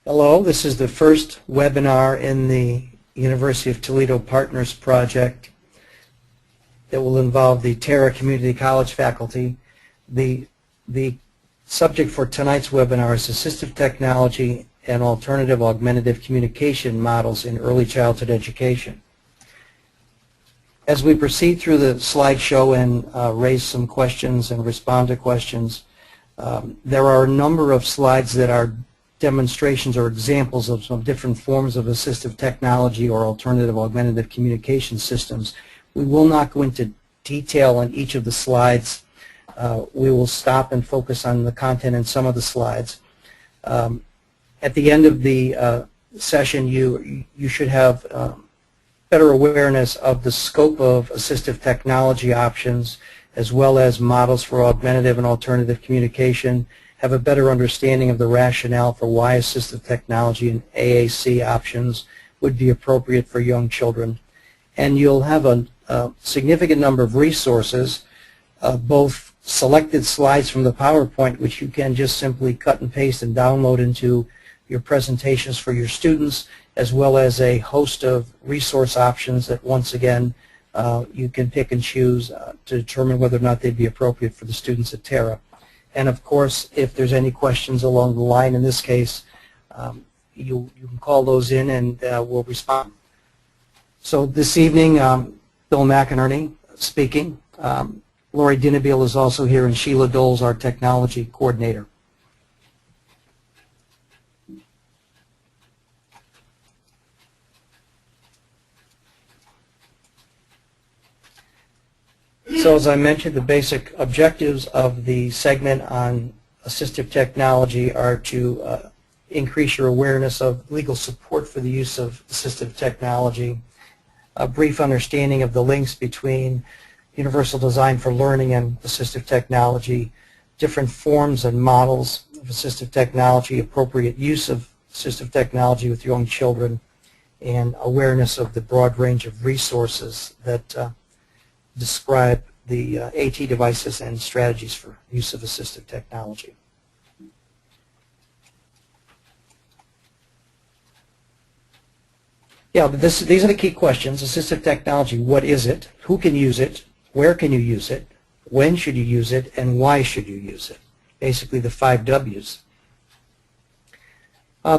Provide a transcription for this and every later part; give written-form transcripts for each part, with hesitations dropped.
Hello, this is the first webinar in the University of Toledo Partners Project that will involve the Terra Community College faculty. The subject for tonight's webinar is Assistive Technology and Alternative Augmentative Communication Models in Early Childhood Education. As we proceed through the slideshow and raise some questions and respond to questions, there are a number of slides that are demonstrations or examples of some different forms of assistive technology or alternative augmentative communication systems. We will not go into detail on each of the slides. We will stop and focus on the content in some of the slides. At the end of the session, you should have better awareness of the scope of assistive technology options as well as models for augmentative and alternative communication, have a better understanding of the rationale for why assistive technology and AAC options would be appropriate for young children. And you'll have a significant number of resources, both selected slides from the PowerPoint, which you can just simply cut and paste and download into your presentations for your students, as well as a host of resource options that, once again, you can pick and choose to determine whether or not they'd be appropriate for the students at Terra. And of course, if there's any questions along the line, in this case, you can call those in and we'll respond. So this evening, Bill McInerney speaking. Lori Dinnabiel is also here, and Sheila Dole's our technology coordinator. So as I mentioned, the basic objectives of the segment on assistive technology are to increase your awareness of legal support for the use of assistive technology, a brief understanding of the links between universal design for learning and assistive technology, different forms and models of assistive technology, appropriate use of assistive technology with young children, and awareness of the broad range of resources that describe the AT devices and strategies for use of assistive technology. Yeah, but these are the key questions. Assistive technology, what is it? Who can use it? Where can you use it? When should you use it? And why should you use it? Basically the 5 W's.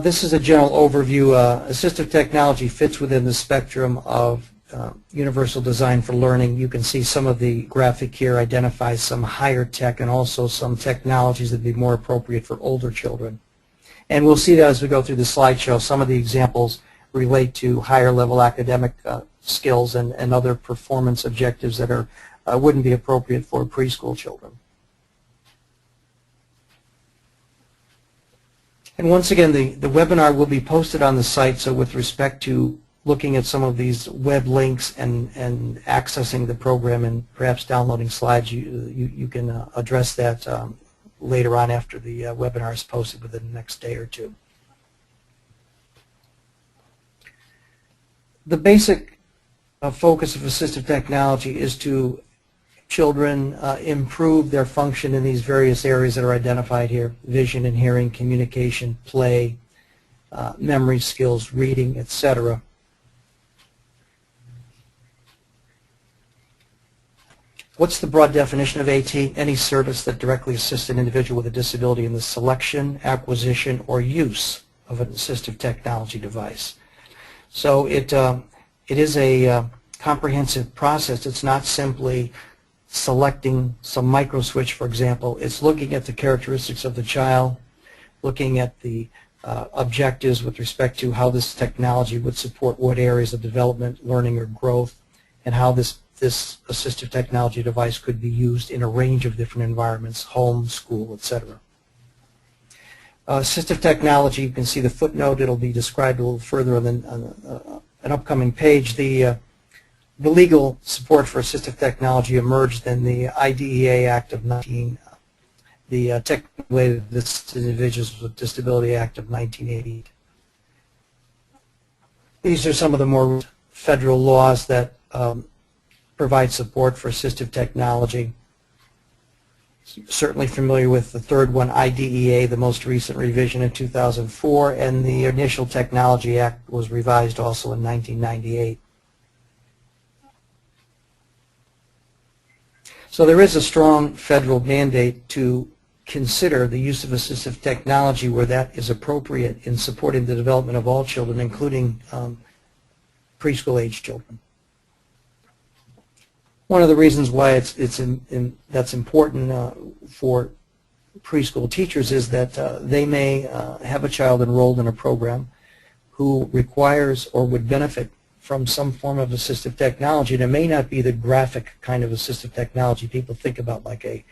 This is a general overview. Assistive technology fits within the spectrum of universal design for learning. You can see some of the graphic here identifies some higher tech and also some technologies that would be more appropriate for older children. And we'll see that as we go through the slideshow. Some of the examples relate to higher level academic skills and other performance objectives that are wouldn't be appropriate for preschool children. And once again, the webinar will be posted on the site, so with respect to looking at some of these web links and accessing the program and perhaps downloading slides, you can address that later on after the webinar is posted within the next day or two. The basic focus of assistive technology is to children improve their function in these various areas that are identified here: vision and hearing, communication, play, memory skills, reading, etc. What's the broad definition of AT? Any service that directly assists an individual with a disability in the selection, acquisition, or use of an assistive technology device. So it is a comprehensive process. It's not simply selecting some micro switch, for example. It's looking at the characteristics of the child, looking at the objectives with respect to how this technology would support what areas of development, learning, or growth, and how this assistive technology device could be used in a range of different environments: home, school, etc. Assistive technology, you can see the footnote. It'll be described a little further on an upcoming page. The legal support for assistive technology emerged in the IDEA Act of the Technically Assisted Individuals with Disability Act of 1988. These are some of the more federal laws that provide support for assistive technology. certainly familiar with the third one, IDEA, the most recent revision in 2004, and the Initial Technology Act was revised also in 1998. So there is a strong federal mandate to consider the use of assistive technology where that is appropriate in supporting the development of all children, including preschool-age children. One of the reasons why that's important for preschool teachers is that they may have a child enrolled in a program who requires or would benefit from some form of assistive technology. And it may not be the graphic kind of assistive technology people think about, like a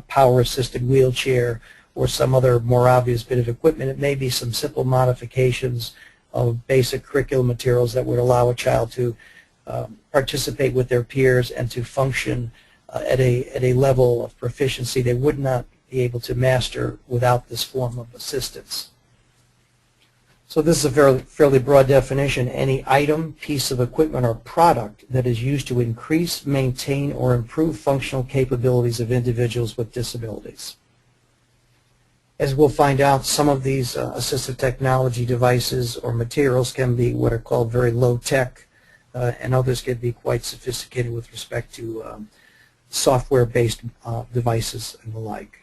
power-assisted wheelchair or some other more obvious bit of equipment. It may be some simple modifications of basic curriculum materials that would allow a child to participate with their peers and to function at a level of proficiency they would not be able to master without this form of assistance. So this is a fairly broad definition: any item, piece of equipment, or product that is used to increase, maintain, or improve functional capabilities of individuals with disabilities. As we'll find out, some of these assistive technology devices or materials can be what are called very low-tech, and others can be quite sophisticated with respect to software-based devices and the like.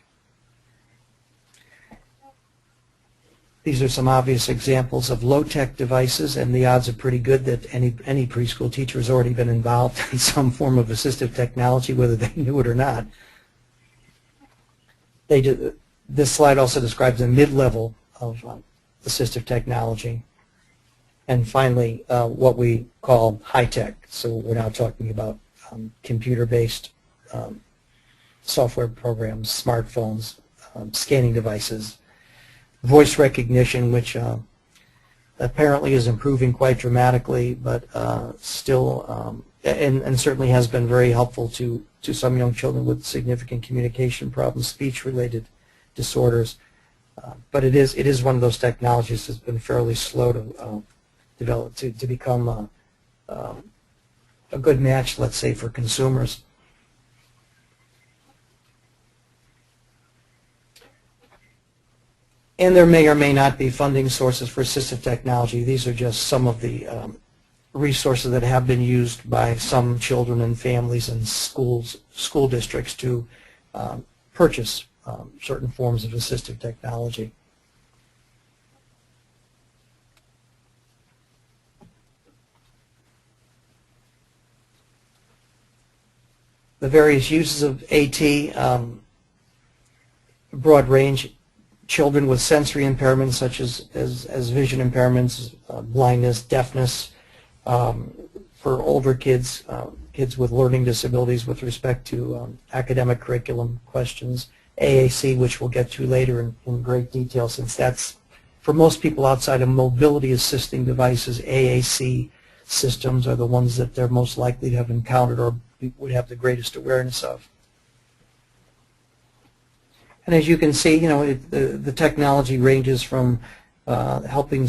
These are some obvious examples of low-tech devices, and the odds are pretty good that any preschool teacher has already been involved in some form of assistive technology, whether they knew it or not. This slide also describes a mid-level of assistive technology. And finally, what we call high-tech. So we're now talking about computer-based software programs, smartphones, scanning devices, voice recognition, which apparently is improving quite dramatically, but still, and certainly has been very helpful to some young children with significant communication problems, speech-related disorders. But it is one of those technologies that's been fairly slow to develop to become a good match, let's say, for consumers. And there may or may not be funding sources for assistive technology. These are just some of the resources that have been used by some children and families and school districts to purchase certain forms of assistive technology. The various uses of AT, broad range. Children with sensory impairments such as vision impairments, blindness, deafness. For older kids, kids with learning disabilities with respect to academic curriculum questions. AAC, which we'll get to later in great detail, since that's, for most people outside of mobility assisting devices, AAC systems are the ones that they're most likely to have encountered or would have the greatest awareness of. And as you can see, you know, the technology ranges from helping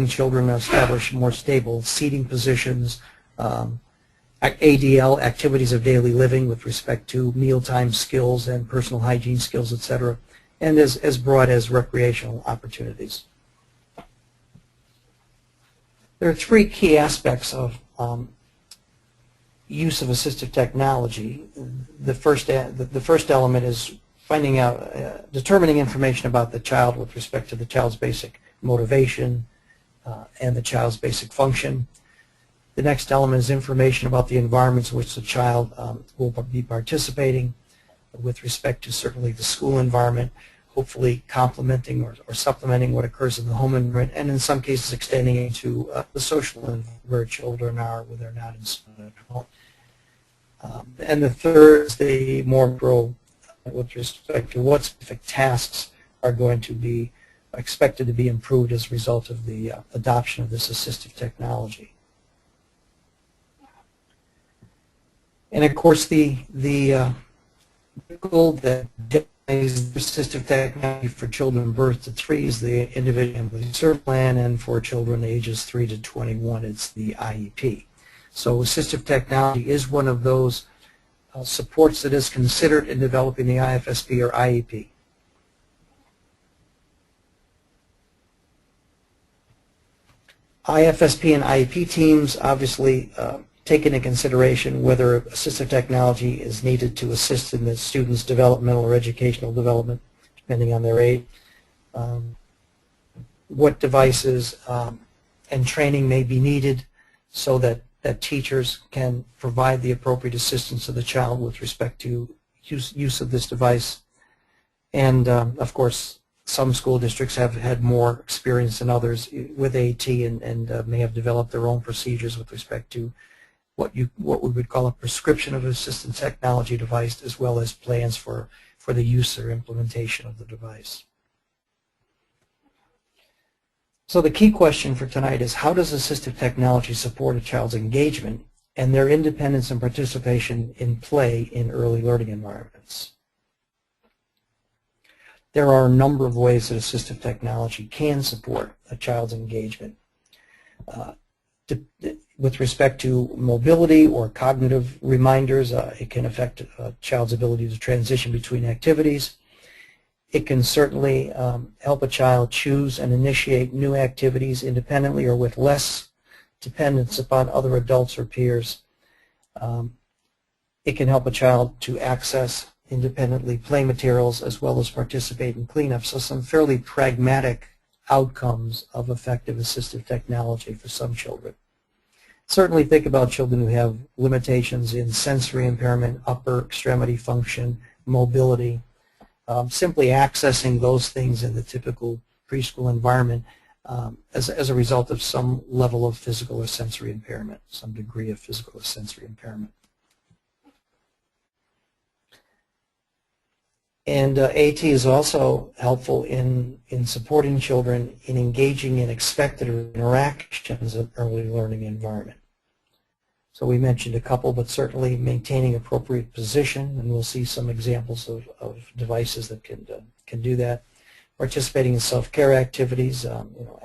children establish more stable seating positions, ADL, activities of daily living with respect to mealtime skills and personal hygiene skills, etc., and as broad as recreational opportunities. There are three key aspects of use of assistive technology. The first element is finding out, determining information about the child with respect to the child's basic motivation and the child's basic function. The next element is information about the environments in which the child will be participating with respect to certainly the school environment, hopefully complementing or supplementing what occurs in the home environment, and in some cases extending into the social environment where children are when they're not in school at home. And the third is the more pro with respect to what specific tasks are going to be expected to be improved as a result of the adoption of this assistive technology. And of course, the goal that defines assistive technology for children birth to 3 is the Individual Service Plan, and for children ages 3 to 21, it's the IEP. So assistive technology is one of those supports that is considered in developing the IFSP or IEP. IFSP and IEP teams obviously take into consideration whether assistive technology is needed to assist in the student's developmental or educational development, depending on their age, what devices and training may be needed so that teachers can provide the appropriate assistance to the child with respect to use of this device. And of course, some school districts have had more experience than others with AT and may have developed their own procedures with respect to what we would call a prescription of an assistive technology device, as well as plans for the use or implementation of the device. So the key question for tonight is, how does assistive technology support a child's engagement and their independence and participation in play in early learning environments? There are a number of ways that assistive technology can support a child's engagement. With respect to mobility or cognitive reminders, it can affect a child's ability to transition between activities. It can certainly help a child choose and initiate new activities independently or with less dependence upon other adults or peers. It can help a child to access independently play materials as well as participate in cleanup. So some fairly pragmatic outcomes of effective assistive technology for some children. Certainly think about children who have limitations in sensory impairment, upper extremity function, mobility. Simply accessing those things in the typical preschool environment as a result of some level of physical or sensory impairment, some degree of physical or sensory impairment. And AT is also helpful in supporting children in engaging in expected interactions of early learning environment. So we mentioned a couple, but certainly maintaining appropriate position, and we'll see some examples of devices that can do that. Participating in self-care activities,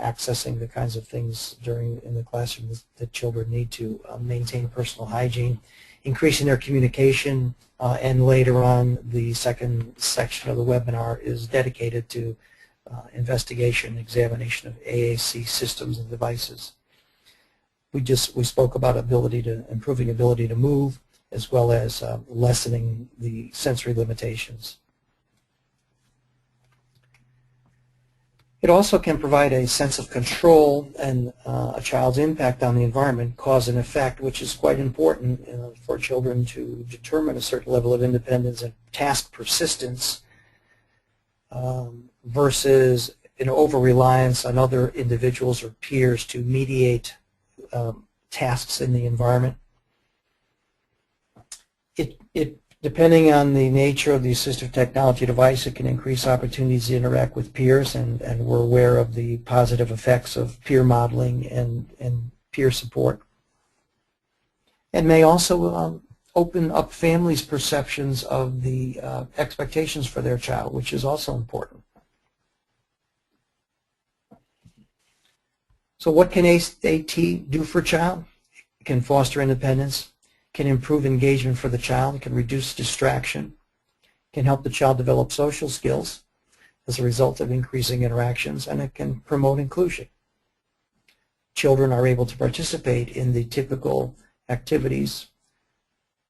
accessing the kinds of things in the classroom that children need to maintain personal hygiene, increasing their communication, and later on the second section of the webinar is dedicated to investigation, examination of AAC systems and devices. We spoke about improving ability to move, as well as lessening the sensory limitations. It also can provide a sense of control and a child's impact on the environment, cause and effect, which is quite important for children to determine a certain level of independence and task persistence versus an over-reliance on other individuals or peers to mediate tasks in the environment. Depending on the nature of the assistive technology device, it can increase opportunities to interact with peers, and we're aware of the positive effects of peer modeling and peer support. And may also open up families' perceptions of the expectations for their child, which is also important. So what can AT do for a child? It can foster independence, can improve engagement for the child, it can reduce distraction, can help the child develop social skills as a result of increasing interactions, and it can promote inclusion. Children are able to participate in the typical activities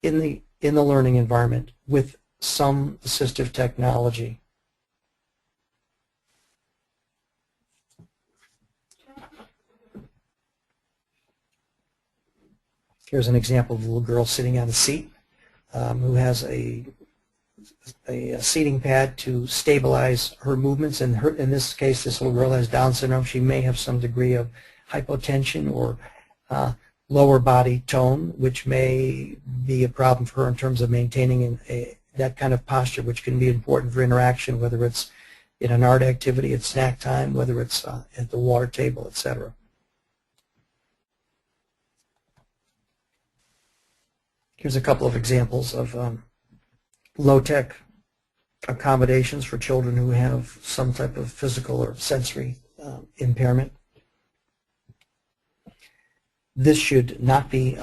in the learning environment with some assistive technology. Here's an example of a little girl sitting on a seat who has a seating pad to stabilize her movements. And in this case, this little girl has Down syndrome. She may have some degree of hypotension or lower body tone, which may be a problem for her in terms of maintaining that kind of posture, which can be important for interaction, whether it's in an art activity at snack time, whether it's at the water table, etc. Here's a couple of examples of low-tech accommodations for children who have some type of physical or sensory impairment. This should not be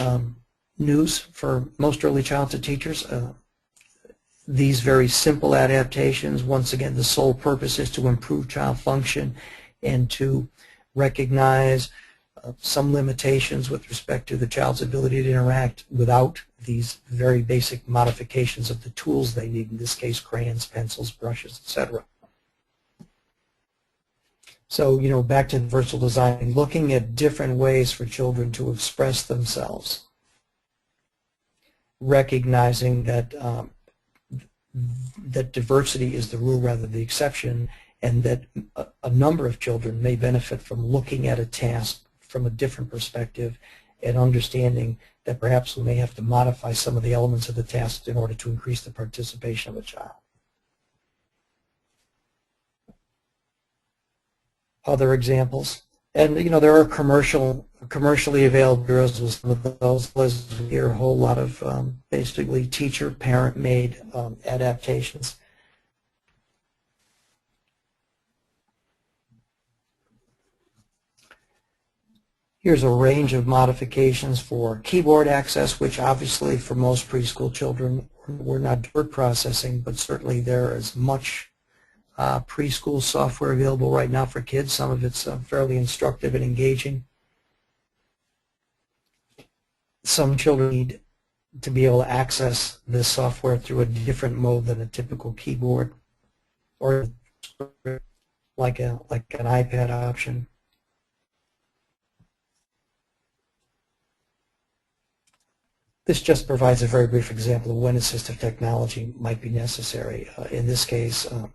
news for most early childhood teachers. These very simple adaptations, once again, the sole purpose is to improve child function and to recognize some limitations with respect to the child's ability to interact without these very basic modifications of the tools they need, in this case crayons, pencils, brushes, etc. So, back to versatile design, looking at different ways for children to express themselves, recognizing that that diversity is the rule rather than the exception, and that a number of children may benefit from looking at a task from a different perspective and understanding that perhaps we may have to modify some of the elements of the task in order to increase the participation of a child. Other examples, and there are commercially available bureaus with some of those. We hear a whole lot of basically teacher, parent-made adaptations. Here's a range of modifications for keyboard access, which obviously for most preschool children, we're not word processing, but certainly there is much preschool software available right now for kids. Some of it's fairly instructive and engaging. Some children need to be able to access this software through a different mode than a typical keyboard, or like an iPad option. This just provides a very brief example of when assistive technology might be necessary. In this case, a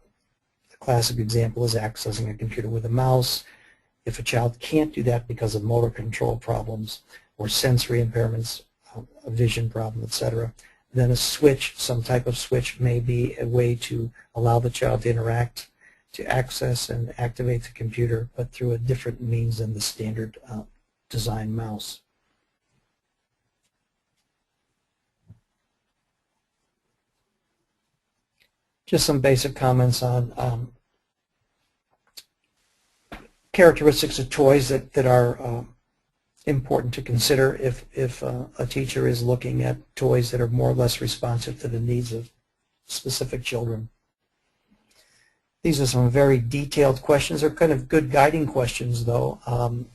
classic example is accessing a computer with a mouse. If a child can't do that because of motor control problems or sensory impairments, a vision problem, etc., then a switch, some type of switch, may be a way to allow the child to interact, to access and activate the computer, but through a different means than the standard design mouse. Just some basic comments on characteristics of toys that are important to consider if a teacher is looking at toys that are more or less responsive to the needs of specific children. These are some very detailed questions. They're kind of good guiding questions, though.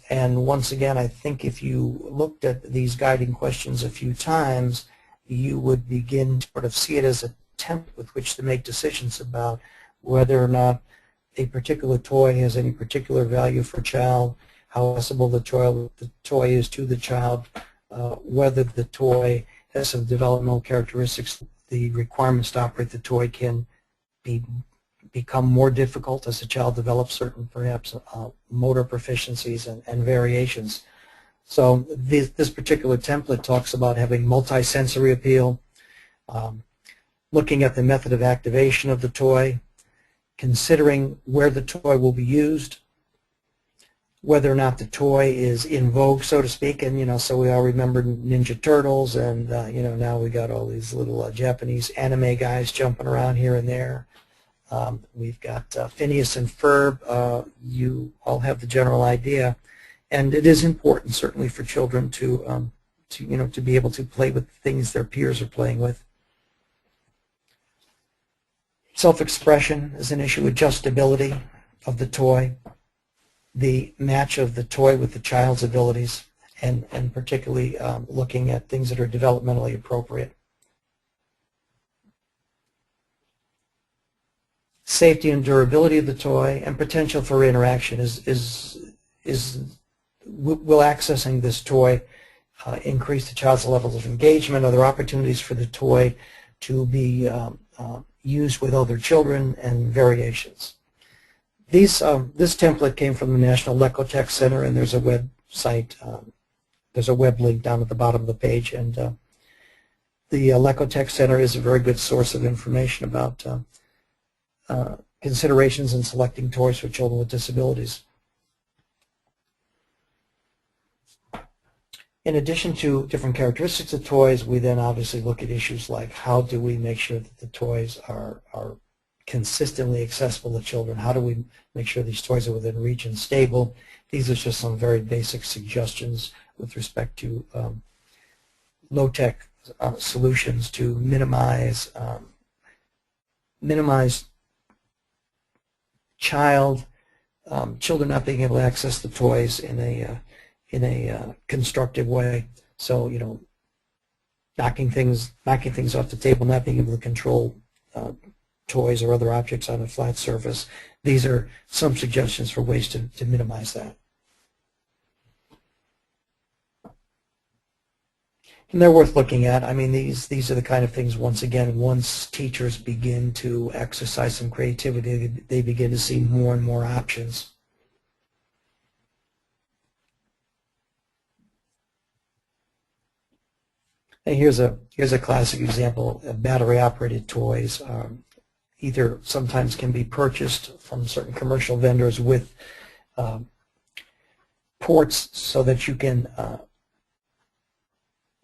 And once again, I think if you looked at these guiding questions a few times, you would begin to sort of see it as a template with which to make decisions about whether or not a particular toy has any particular value for a child, how accessible the toy is to the child, whether the toy has some developmental characteristics. The requirements to operate the toy can become more difficult as the child develops certain, perhaps, motor proficiencies and variations. So this particular template talks about having multi-sensory appeal, looking at the method of activation of the toy, considering where the toy will be used, whether or not the toy is in vogue, so to speak, and so we all remember Ninja Turtles, and now we got all these little Japanese anime guys jumping around here and there. We've got Phineas and Ferb. You all have the general idea, and it is important, certainly, for children to be able to play with things their peers are playing with. Self-expression is an issue. Adjustability of the toy, the match of the toy with the child's abilities, and particularly looking at things that are developmentally appropriate. Safety and durability of the toy, and potential for interaction will accessing this toy increase the child's levels of engagement? Are there opportunities for the toy to be used with other children, and variations? This template came from the National Lecotech Center, and there's a website, there's a web link down at the bottom of the page, and the Lecotech Center is a very good source of information about considerations in selecting toys for children with disabilities. In addition to different characteristics of toys, we then obviously look at issues like how do we make sure that the toys are consistently accessible to children? How do we make sure these toys are within reach and stable? These are just some very basic suggestions with respect to low-tech solutions to minimize children not being able to access the toys in a constructive way. So, you know, knocking things off the table, not being able to control toys or other objects on a flat surface. These are some suggestions for ways to minimize that. And they're worth looking at. I mean, these are the kind of things, once again, once teachers begin to exercise some creativity, they begin to see more and more options. And here's a classic example of battery-operated toys. Either sometimes can be purchased from certain commercial vendors with ports so that you can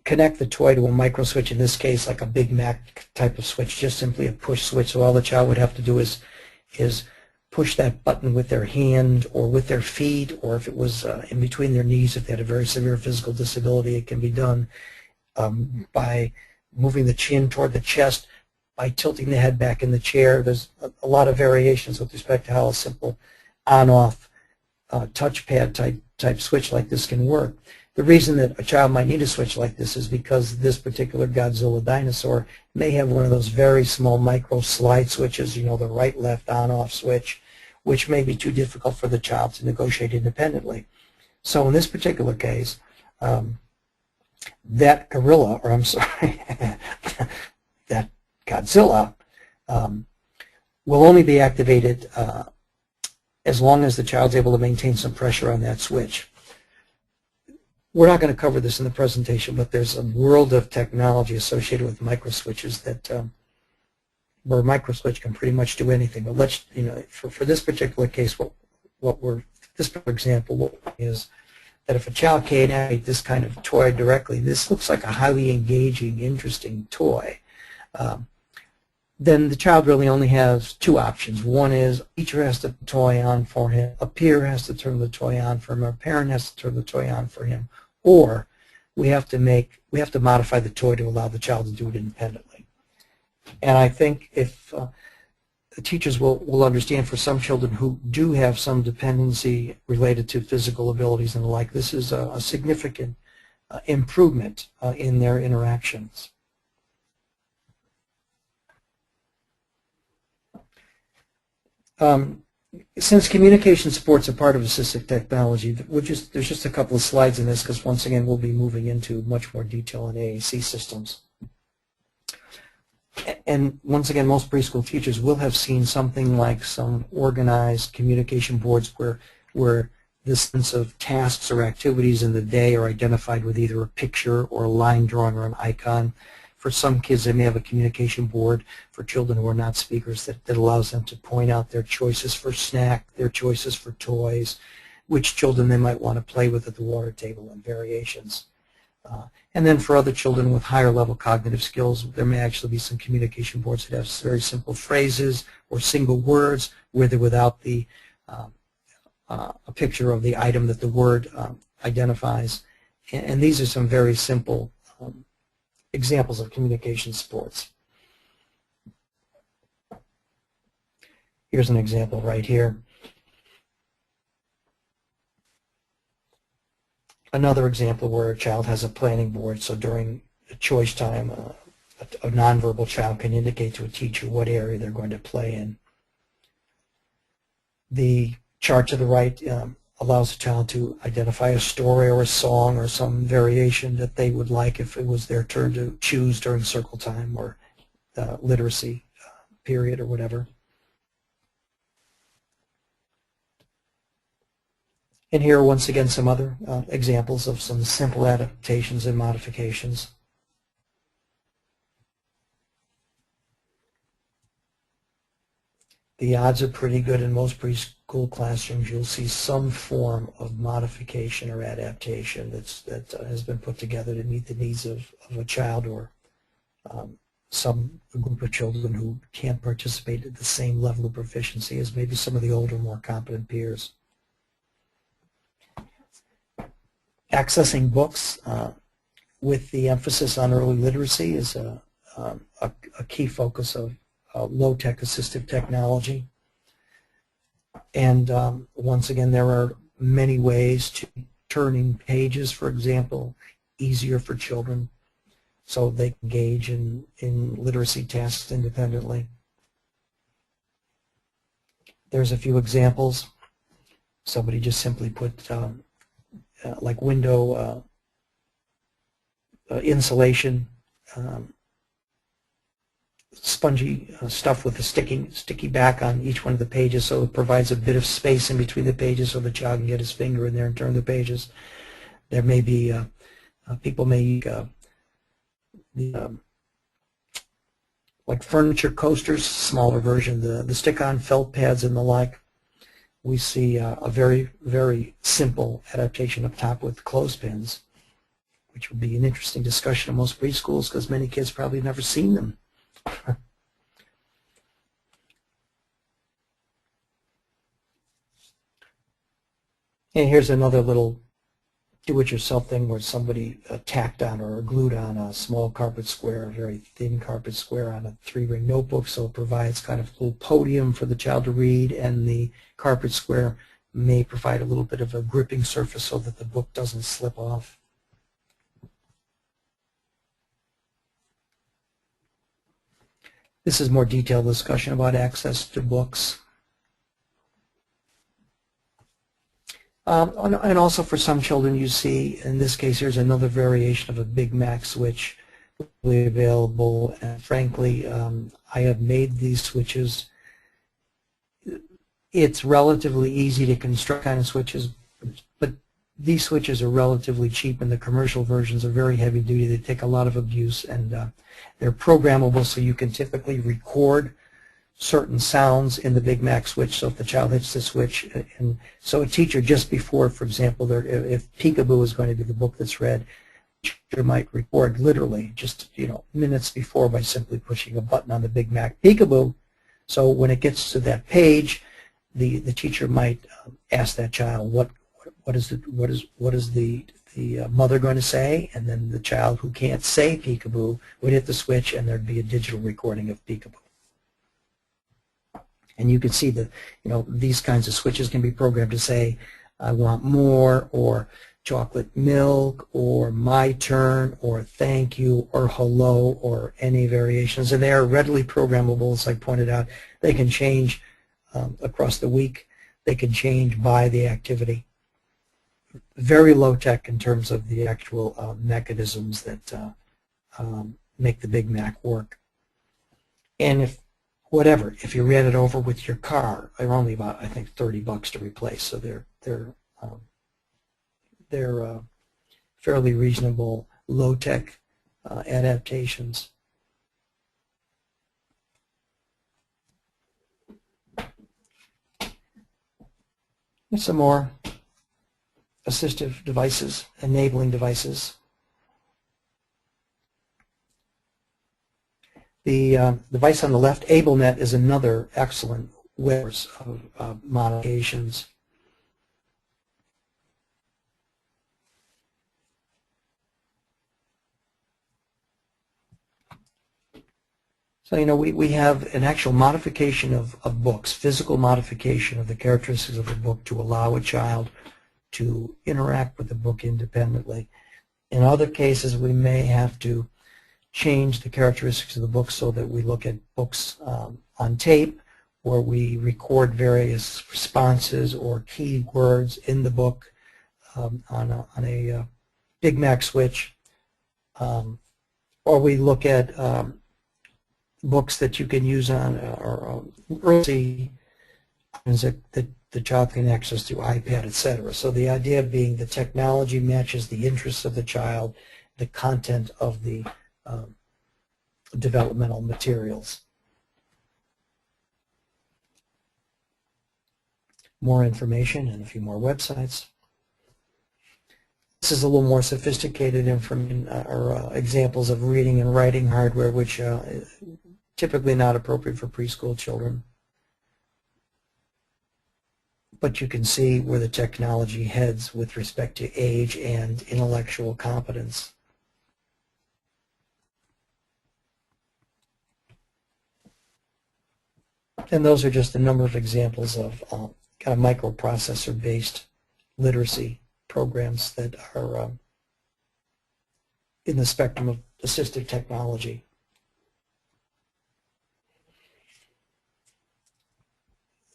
connect the toy to a micro switch, in this case like a Big Mac type of switch, just simply a push switch. So all the child would have to do is push that button with their hand or with their feet, or if it was in between their knees, if they had a very severe physical disability, it can be done by moving the chin toward the chest, by tilting the head back in the chair. There's a lot of variations with respect to how a simple on-off touchpad type switch like this can work. The reason that a child might need a switch like this is because this particular Godzilla dinosaur may have one of those very small micro slide switches, you know, the right-left on-off switch, which may be too difficult for the child to negotiate independently. So in this particular case, that gorilla, or I'm sorry, that Godzilla will only be activated as long as the child's able to maintain some pressure on that switch. We're not going to cover this in the presentation, but there's a world of technology associated with microswitches that where a microswitch can pretty much do anything. But let's, you know, for this particular case, this particular example is that if a child can't activate this kind of toy directly, this looks like a highly engaging, interesting toy. Then the child really only has two options. One is a teacher has to turn the toy on for him, a peer has to turn the toy on for him, or a parent has to turn the toy on for him, or we have to modify the toy to allow the child to do it independently. And I think if the teachers will understand, for some children who do have some dependency related to physical abilities and the like, this is a significant improvement in their interactions. Since communication support's a part of assistive technology, there's just a couple of slides in this, because once again we'll be moving into much more detail on AAC systems. And once again, most preschool teachers will have seen something like some organized communication boards where the sense of tasks or activities in the day are identified with either a picture or a line drawing or an icon. For some kids, they may have a communication board for children who are not speakers that allows them to point out their choices for snack, their choices for toys, which children they might want to play with at the water table, and variations. And then for other children with higher level cognitive skills, there may actually be some communication boards that have very simple phrases or single words with or without the a picture of the item that the word identifies. And these are some very simple examples of communication supports. Here's an example right here. Another example where a child has a planning board, so during a choice time, a nonverbal child can indicate to a teacher what area they're going to play in. The chart to the right allows a child to identify a story or a song or some variation that they would like if it was their turn to choose during circle time or literacy period or whatever. And here are once again some other examples of some simple adaptations and modifications. The odds are pretty good in most preschool classrooms. You'll see some form of modification or adaptation that has been put together to meet the needs of a child or a group of children who can't participate at the same level of proficiency as maybe some of the older, more competent peers. Accessing books. with the emphasis on early literacy is a key focus of low-tech assistive technology. And once again, there are many ways to turning pages, for example, easier for children so they can engage in literacy tasks independently. There's a few examples. Somebody just simply put like window insulation, spongy stuff with a sticky back on each one of the pages, so it provides a bit of space in between the pages so the child can get his finger in there and turn the pages. There may be people may use like furniture coasters, smaller version, the stick-on felt pads and the like. We see a very, very simple adaptation up top with clothespins, which would be an interesting discussion in most preschools because many kids probably have never seen them. And here's another little do-it-yourself thing where somebody tacked on or glued on a small carpet square, a very thin carpet square on a 3-ring notebook, so it provides kind of a little podium for the child to read, and the carpet square may provide a little bit of a gripping surface so that the book doesn't slip off. This is more detailed discussion about access to books. And also for some children you see, in this case here's another variation of a Big Mac switch available, and frankly I have made these switches. It's relatively easy to construct kind of switches, but these switches are relatively cheap and the commercial versions are very heavy duty. They take a lot of abuse, and they're programmable, so you can typically record certain sounds in the Big Mac switch, so if the child hits the switch, and so a teacher just before, for example, if Peekaboo is going to be the book that's read, the teacher might record literally just minutes before by simply pushing a button on the Big Mac Peekaboo. So when it gets to that page, the teacher might ask that child what is the mother going to say, and then the child who can't say Peekaboo would hit the switch and there'd be a digital recording of Peekaboo. And you can see that these kinds of switches can be programmed to say, I want more, or chocolate milk, or my turn, or thank you, or hello, or any variations. And they are readily programmable, as I pointed out. They can change across the week. They can change by the activity. Very low tech in terms of the actual mechanisms that make the Big Mac work. And if you ran it over with your car, they're only about, I think, $30 to replace. So they're fairly reasonable, low-tech adaptations. Here's some more assistive devices, enabling devices. The device on the left, AbleNet, is another excellent way of modifications. So we have an actual modification of books, physical modification of the characteristics of a book to allow a child to interact with the book independently. In other cases, we may have to change the characteristics of the book so that we look at books on tape, where we record various responses or key words in the book on a Big Mac switch, or we look at books that you can use on or early that the child can access through iPad, etc. So the idea being the technology matches the interests of the child, the content of the developmental materials. More information and a few more websites. This is a little more sophisticated information or examples of reading and writing hardware, which typically not appropriate for preschool children. But you can see where the technology heads with respect to age and intellectual competence. And those are just a number of examples of kind of microprocessor-based literacy programs that are in the spectrum of assistive technology.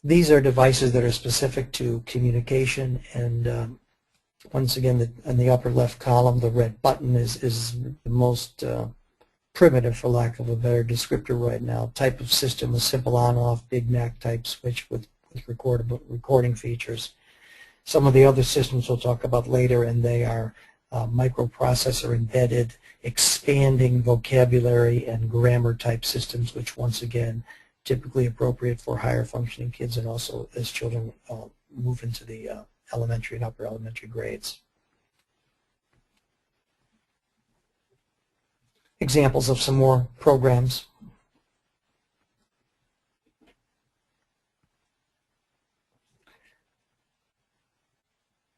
These are devices that are specific to communication, and once again, in the upper left column, the red button is the most primitive, for lack of a better descriptor right now, type of system, a simple on-off Big Mac type switch with recording features. Some of the other systems we'll talk about later, and they are microprocessor embedded, expanding vocabulary and grammar type systems, which once again typically appropriate for higher functioning kids and also as children move into the elementary and upper elementary grades. Examples of some more programs.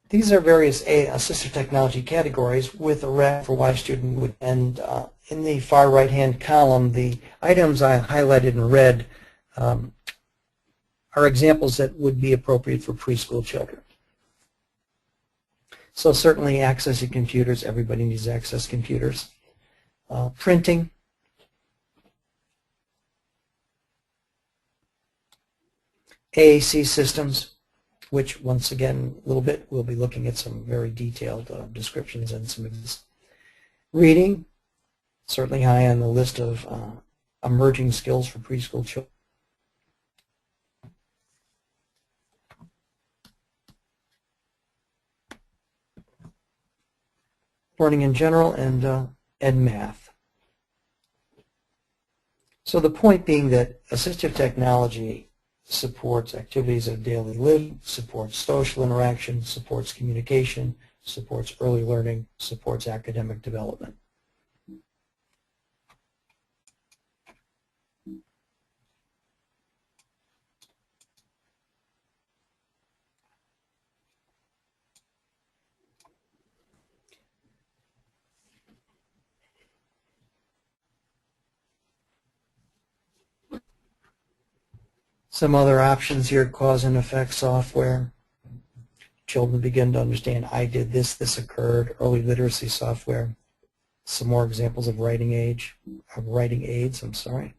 These are various assistive technology categories with a rack for why a student would, and in the far right hand column, the items I highlighted in red are examples that would be appropriate for preschool children. So certainly accessing computers, everybody needs to access computers. Printing, AAC systems, which once again, a little bit, we'll be looking at some very detailed descriptions and some of this. Reading, certainly high on the list of emerging skills for preschool children. Learning in general and math. So the point being that assistive technology supports activities of daily living, supports social interaction, supports communication, supports early learning, supports academic development. Some other options here, cause and effect software. Children begin to understand, I did this, this occurred. Early literacy software. Some more examples of writing aids, I'm sorry.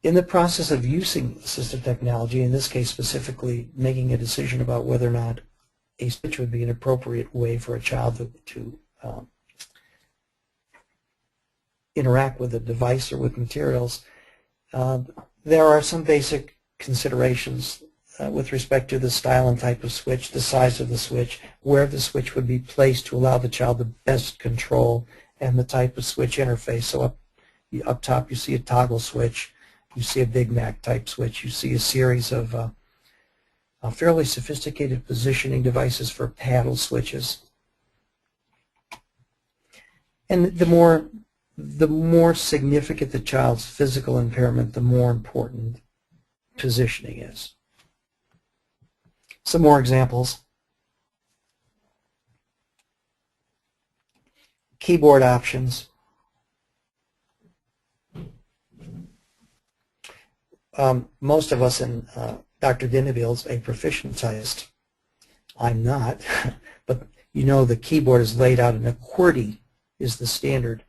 In the process of using assistive technology, in this case specifically making a decision about whether or not a switch would be an appropriate way for a child to interact with a device or with materials, there are some basic considerations with respect to the style and type of switch, the size of the switch, where the switch would be placed to allow the child the best control, and the type of switch interface. So up top you see a toggle switch, you see a Big Mac type switch, you see a series of fairly sophisticated positioning devices for paddle switches. And the more significant the child's physical impairment, the more important positioning is. Some more examples. Keyboard options. Most of us in Dr. Dinnevil's a proficientist. I'm not, but you know the keyboard is laid out in a QWERTY is the standard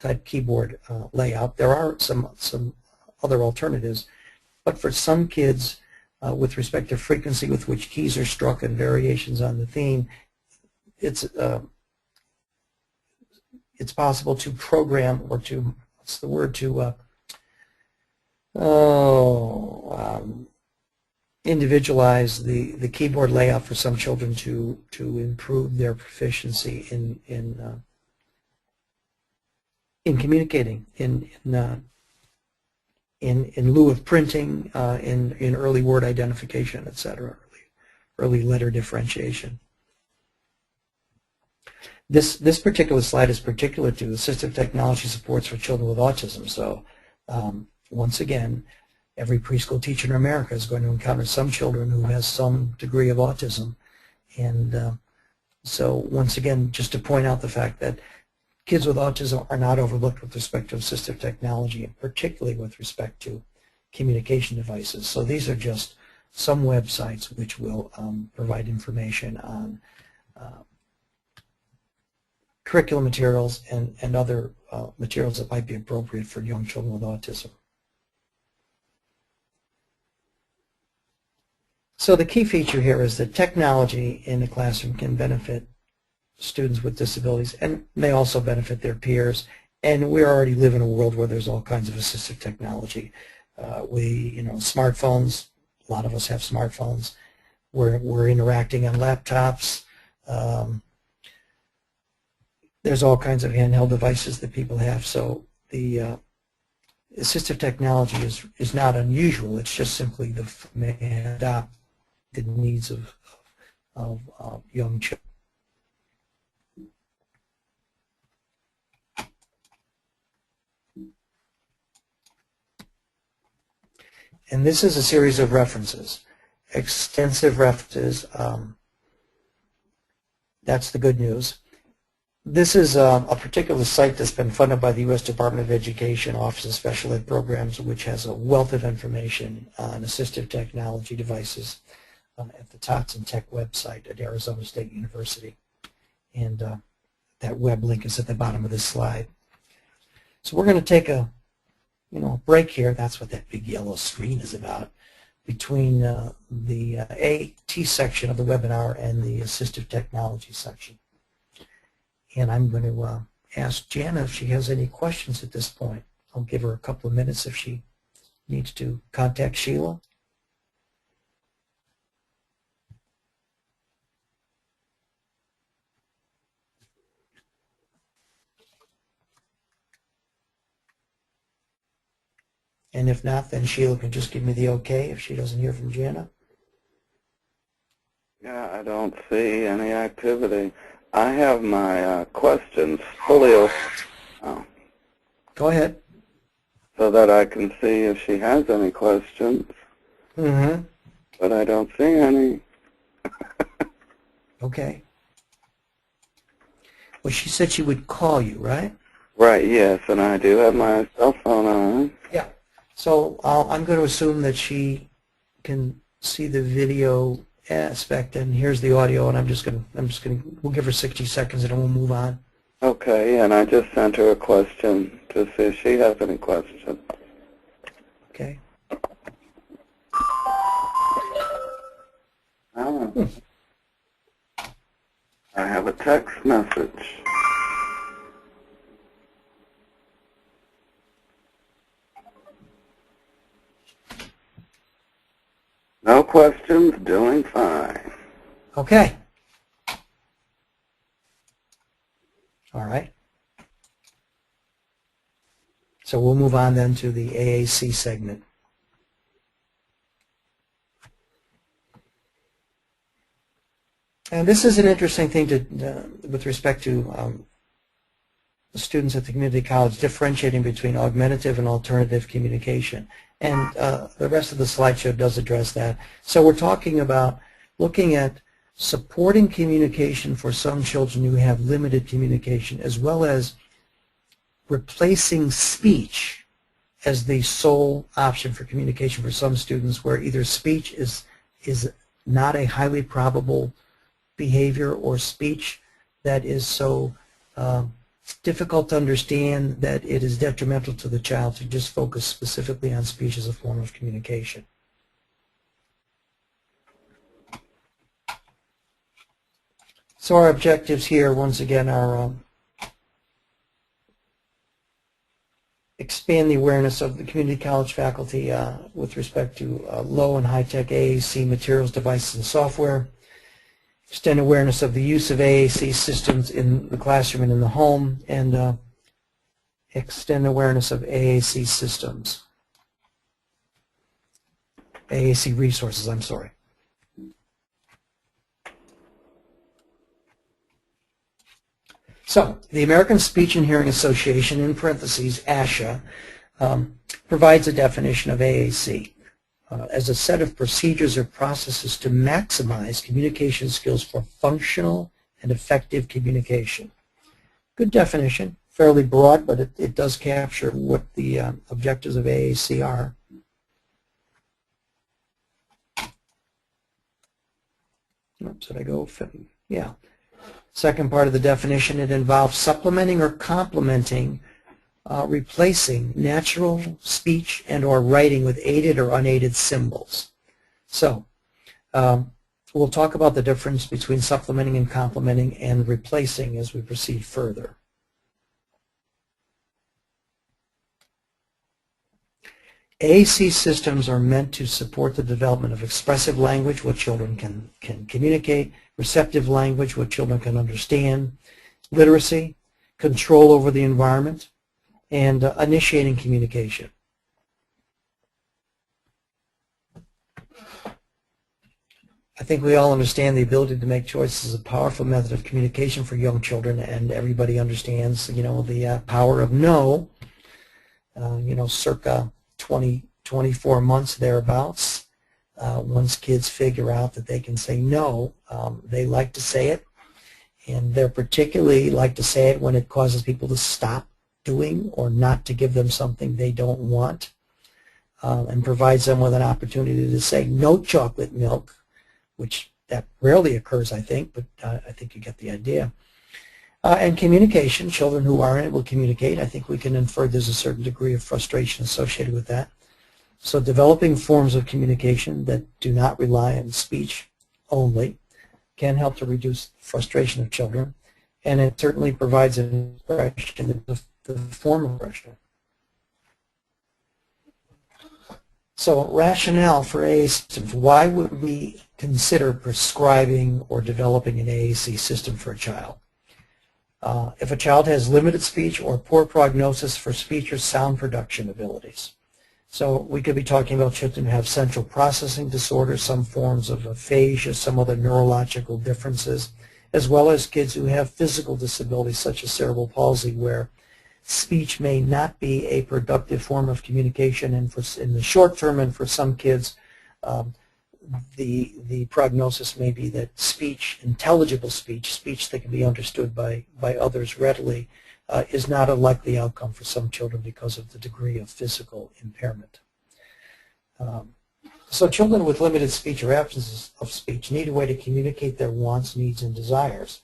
type keyboard layout. There are some other alternatives, but for some kids, with respect to frequency with which keys are struck and variations on the theme, it's possible to program or to, what's the word, to individualize the keyboard layout for some children to improve their proficiency in communicating, in lieu of printing, in early word identification, etc., early letter differentiation. This particular slide is particular to assistive technology supports for children with autism. So once again, every preschool teacher in America is going to encounter some children who has some degree of autism. And so once again, just to point out the fact that kids with autism are not overlooked with respect to assistive technology, and particularly with respect to communication devices. So these are just some websites which will provide information on curriculum materials and other materials that might be appropriate for young children with autism. So the key feature here is that technology in the classroom can benefit students with disabilities and may also benefit their peers. And we already live in a world where there's all kinds of assistive technology. Smartphones, a lot of us have smartphones. We're interacting on laptops. There's all kinds of handheld devices that people have. So the assistive technology is not unusual. It's just simply may adopt the needs of young children. And this is a series of references, extensive references. That's the good news. This is a particular site that's been funded by the U.S. Department of Education, Office of Special Ed Programs, which has a wealth of information on assistive technology devices at the TOTS and Tech website at Arizona State University. And that web link is at the bottom of this slide. So we're going to take a break here. That's what that big yellow screen is about, between the AT section of the webinar and the assistive technology section. And I'm going to ask Jana if she has any questions at this point. I'll give her a couple of minutes if she needs to contact Sheila. And if not, then Sheila can just give me the okay if she doesn't hear from Jana. Yeah, I don't see any activity. I have my questions fully Go ahead. so that I can see if she has any questions. Mm-hmm. But I don't see any. Okay. Well, she said she would call you, right? Right, yes, and I do have my cell phone on. Yeah. So I'm going to assume that she can see the video aspect, and here's the audio, and we'll give her 60 seconds and then we'll move on. Okay, and I just sent her a question to see if she has any questions. Okay. Oh. I have a text message. No questions, doing fine. Okay. All right. So we'll move on then to the AAC segment. And this is an interesting thing with respect to the students at the community college, differentiating between augmentative and alternative communication. And the rest of the slideshow does address that. So we're talking about looking at supporting communication for some children who have limited communication, as well as replacing speech as the sole option for communication for some students, where either speech is not a highly probable behavior, or speech that is so difficult to understand that it is detrimental to the child to just focus specifically on speech as a form of communication. So our objectives here, once again, are expand the awareness of the community college faculty with respect to low and high-tech AAC materials, devices, and software. Extend awareness of the use of AAC systems in the classroom and in the home, and extend awareness of AAC systems. AAC resources, I'm sorry. So, the American Speech and Hearing Association, in parentheses, ASHA, provides a definition of AAC as a set of procedures or processes to maximize communication skills for functional and effective communication. Good definition, fairly broad, but it does capture what the objectives of AAC are. Oops, did I go? Yeah. Second part of the definition, it involves supplementing or complementing, replacing natural speech and or writing with aided or unaided symbols. So we'll talk about the difference between supplementing and complementing and replacing as we proceed further. AAC systems are meant to support the development of expressive language, what children can communicate, receptive language, what children can understand, literacy, control over the environment, and initiating communication. I think we all understand the ability to make choices is a powerful method of communication for young children, and everybody understands, the power of no, circa 24 months thereabouts. Once kids figure out that they can say no, they like to say it, and they're particularly like to say it when it causes people to stop doing or not to give them something they don't want, and provides them with an opportunity to say no chocolate milk, which that rarely occurs, I think, but I think you get the idea. And communication, children who aren't able to communicate, I think we can infer there's a certain degree of frustration associated with that. So developing forms of communication that do not rely on speech only can help to reduce frustration of children, and it certainly provides an expression, the form of expression. So rationale for AAC, why would we consider prescribing or developing an AAC system for a child? If a child has limited speech or poor prognosis for speech or sound production abilities. So we could be talking about children who have central processing disorders, some forms of aphasia, some other neurological differences, as well as kids who have physical disabilities such as cerebral palsy, where speech may not be a productive form of communication, and in the short term, and for some kids, the prognosis may be that speech, intelligible speech that can be understood by others readily, is not a likely outcome for some children because of the degree of physical impairment. So children with limited speech or absence of speech need a way to communicate their wants, needs, and desires.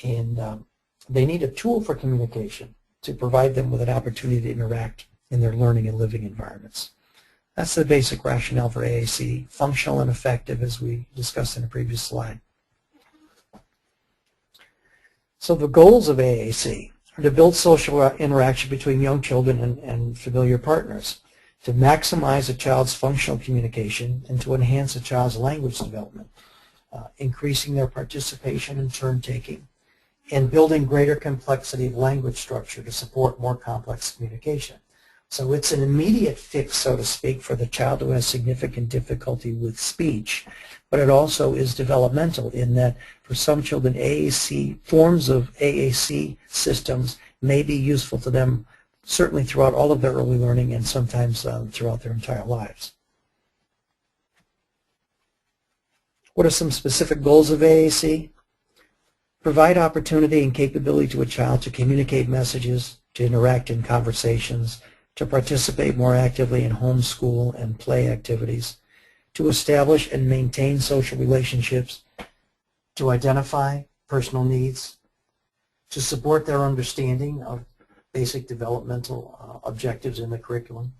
And they need a tool for communication to provide them with an opportunity to interact in their learning and living environments. That's the basic rationale for AAC, functional and effective, as we discussed in a previous slide. So the goals of AAC are to build social interaction between young children and familiar partners, to maximize a child's functional communication, and to enhance a child's language development, increasing their participation in turn-taking, and building greater complexity of language structure to support more complex communication. So it's an immediate fix, so to speak, for the child who has significant difficulty with speech, but it also is developmental in that for some children, forms of AAC systems may be useful to them certainly throughout all of their early learning and sometimes throughout their entire lives. What are some specific goals of AAC? Provide opportunity and capability to a child to communicate messages, to interact in conversations, to participate more actively in home, school, and play activities, to establish and maintain social relationships, to identify personal needs, to support their understanding of basic developmental objectives in the curriculum,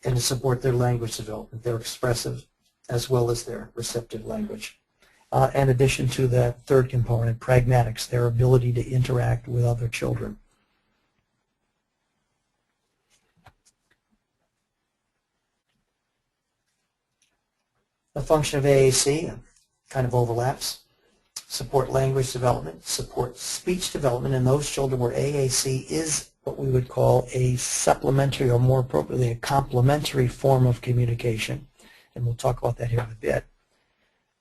and to support their language development, their expressive as well as their receptive language. In addition to that third component, pragmatics, their ability to interact with other children. The function of AAC kind of overlaps. Support language development, support speech development in those children where AAC is what we would call a supplementary, or more appropriately a complementary form of communication. And we'll talk about that here in a bit.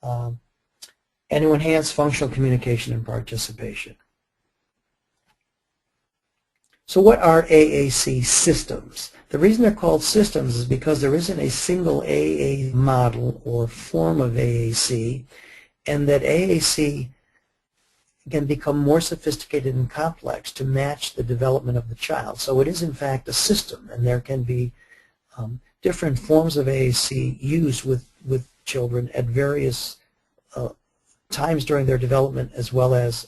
And to enhance functional communication and participation. So what are AAC systems? The reason they're called systems is because there isn't a single AA model or form of AAC, and that AAC can become more sophisticated and complex to match the development of the child. So it is in fact a system, and there can be different forms of AAC used with children at various times during their development, as well as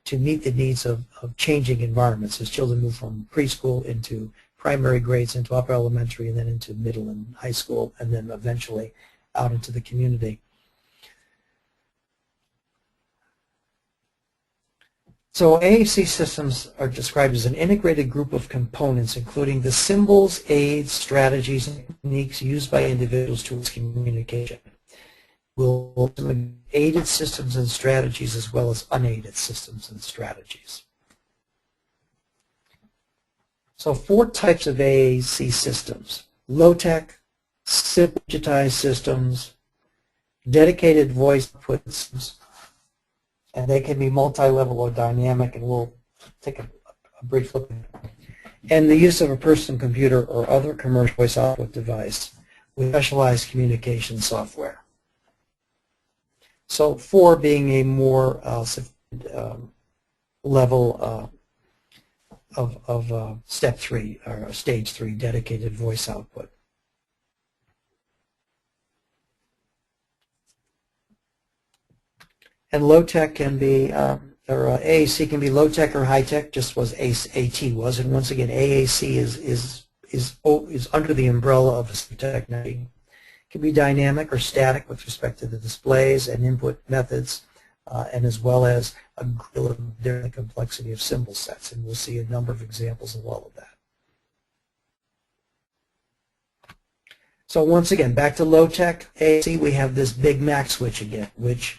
to meet the needs of changing environments as children move from preschool into primary grades, into upper elementary, and then into middle and high school, and then eventually out into the community. So AAC systems are described as an integrated group of components, including the symbols, aids, strategies, and techniques used by individuals towards communication. We'll aided systems and strategies as well as unaided systems and strategies. So 4 types of AAC systems: low-tech, simple digitized systems, dedicated voice output systems, and they can be multi-level or dynamic, and we'll take a brief look at it. And the use of a personal computer or other commercial voice output device with specialized communication software. So 4 being a more level of step 3 or stage 3, dedicated voice output. And low-tech can be, or AAC can be low-tech or high-tech, just was AT was. And once again, AAC is under the umbrella of assistive technology. It can be dynamic or static with respect to the displays and input methods, and as well as a different complexity of symbol sets. And we'll see a number of examples of all of that. So once again, back to low-tech AAC, we have this Big Mac switch again, which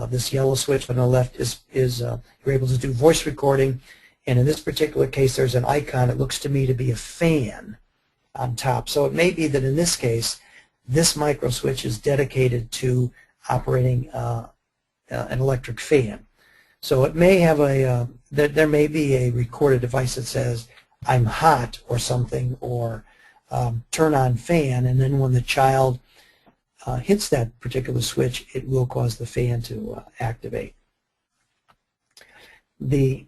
this yellow switch on the left is you're able to do voice recording, and in this particular case there's an icon. It looks to me to be a fan on top. So it may be that in this case this micro switch is dedicated to operating an electric fan. So it may have a there may be a recorded device that says "I'm hot" or something, or "turn on fan," and then when the child hits that particular switch, it will cause the fan to activate. The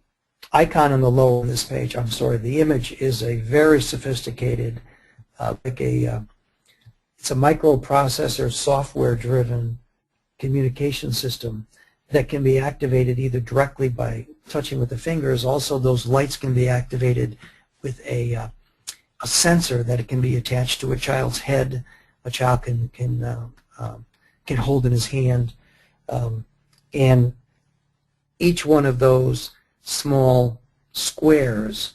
icon on the lower of this page, the image is a very sophisticated, it's a microprocessor software-driven communication system that can be activated either directly by touching with the fingers. Also, those lights can be activated with a sensor that it can be attached to a child's head. A child can hold in his hand, and each one of those small squares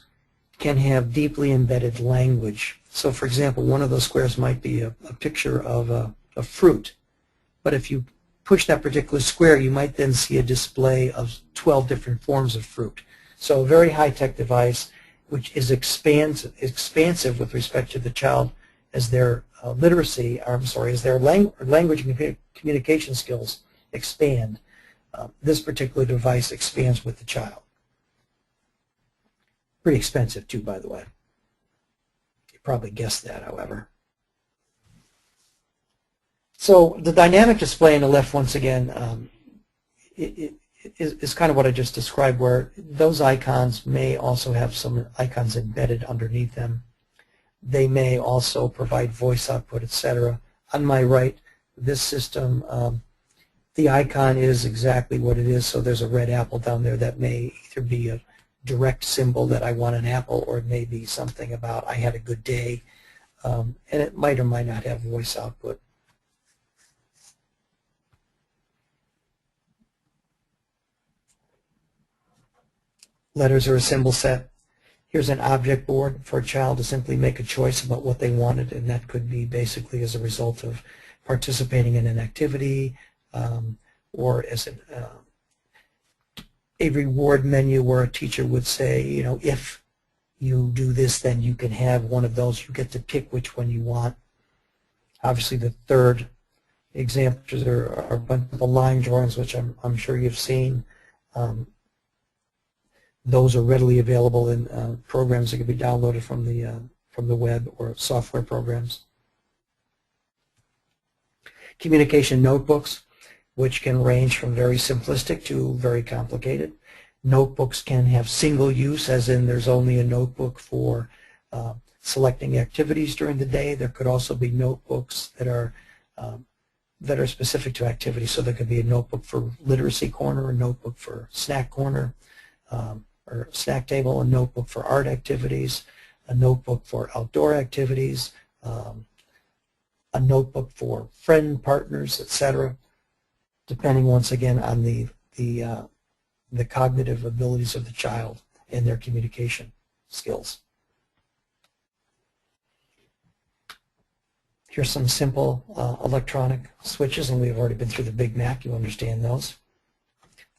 can have deeply embedded language. So, for example, one of those squares might be a picture of a fruit, but if you push that particular square, you might then see a display of 12 different forms of fruit. So, a very high-tech device which is expansive with respect to the child as their as their language and communication skills expand. This particular device expands with the child. Pretty expensive too, by the way. You probably guessed that, however. So the dynamic display on the left, once again, is kind of what I just described, where those icons may also have some icons embedded underneath them. They may also provide voice output, etc. On my right, this system, the icon is exactly what it is. So there's a red apple down there that may either be a direct symbol that I want an apple, or it may be something about I had a good day, and it might or might not have voice output. Letters are a symbol set. Here's an object board for a child to simply make a choice about what they wanted, and that could be basically as a result of participating in an activity, or as a reward menu where a teacher would say, you know, if you do this, then you can have one of those. You get to pick which one you want. Obviously, the third examples are a bunch of line drawings, which I'm sure you've seen. Those are readily available in programs that can be downloaded from the web, or software programs. Communication notebooks. which can range from very simplistic to very complicated. Notebooks can have single use, as in there's only a notebook for selecting activities during the day. There could also be notebooks that are specific to activities. So there could be a notebook for literacy corner, a notebook for snack corner, or snack table, a notebook for art activities, a notebook for outdoor activities, a notebook for friend partners, etc., depending once again on the cognitive abilities of the child and their communication skills. Here's some simple electronic switches, and we've already been through the Big Mac. You understand those.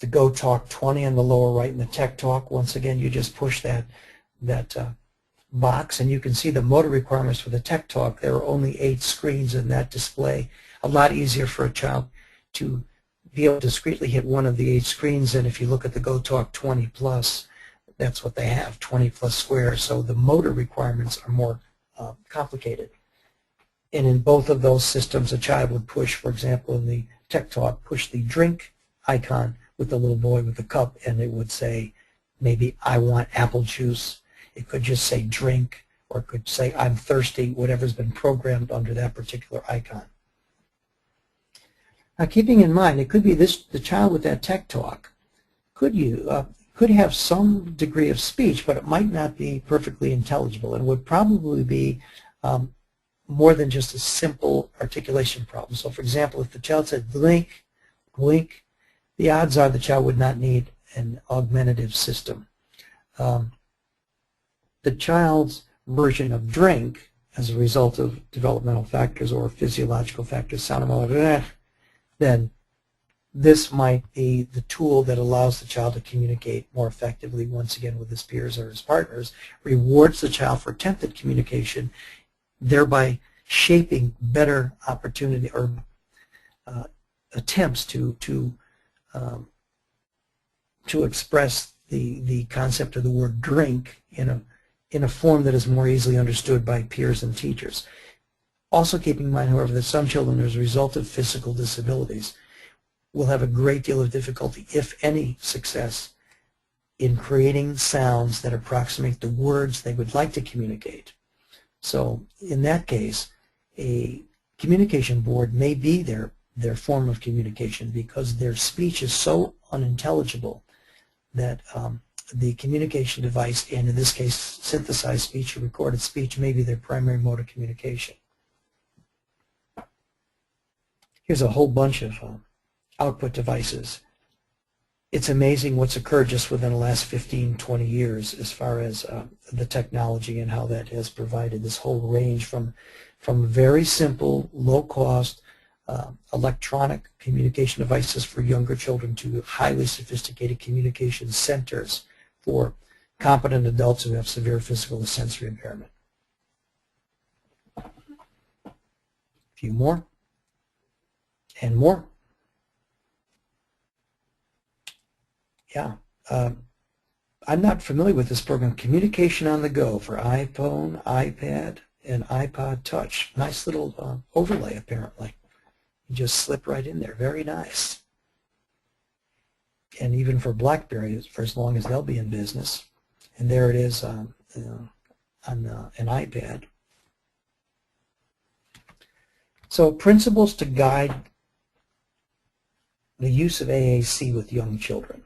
The Go Talk 20 on the lower right and the Tech Talk, once again, you just push that box, and you can see the motor requirements for the Tech Talk. There are only 8 screens in that display. A lot easier for a child to be able to discretely hit one of the 8 screens, and if you look at the Go Talk 20 Plus, that's what they have, 20 plus squares. So the motor requirements are more complicated. And in both of those systems, a child would push, for example, in the Tech Talk, push the drink icon with the little boy with the cup, and it would say, maybe, I want apple juice. It could just say drink, or it could say I'm thirsty, whatever's been programmed under that particular icon. Now, keeping in mind, it could be the child with that Tech Talk could have some degree of speech, but it might not be perfectly intelligible, and would probably be more than just a simple articulation problem. So, for example, if the child said blink, blink, the odds are the child would not need an augmentative system. The child's version of drink, as a result of developmental factors or physiological factors, sound like, then this might be the tool that allows the child to communicate more effectively, once again, with his peers or his partners, rewards the child for attempted communication, thereby shaping better opportunity or attempts to express the concept of the word drink in a form that is more easily understood by peers and teachers. Also keeping in mind, however, that some children, as a result of physical disabilities, will have a great deal of difficulty, if any success, in creating sounds that approximate the words they would like to communicate. So in that case, a communication board may be their form of communication, because their speech is so unintelligible that the communication device, and in this case synthesized speech or recorded speech, may be their primary mode of communication. Here's a whole bunch of output devices. It's amazing what's occurred just within the last 15, 20 years as far as the technology and how that has provided this whole range from very simple, low-cost electronic communication devices for younger children to highly sophisticated communication centers for competent adults who have severe physical or sensory impairment. A few more and more. Yeah, I'm not familiar with this program, Communication on the Go, for iPhone, iPad, and iPod Touch. Nice little overlay, apparently. You just slip right in there. Very nice. And even for BlackBerry, for as long as they'll be in business. And there it is on an iPad. So principles to guide the use of AAC with young children.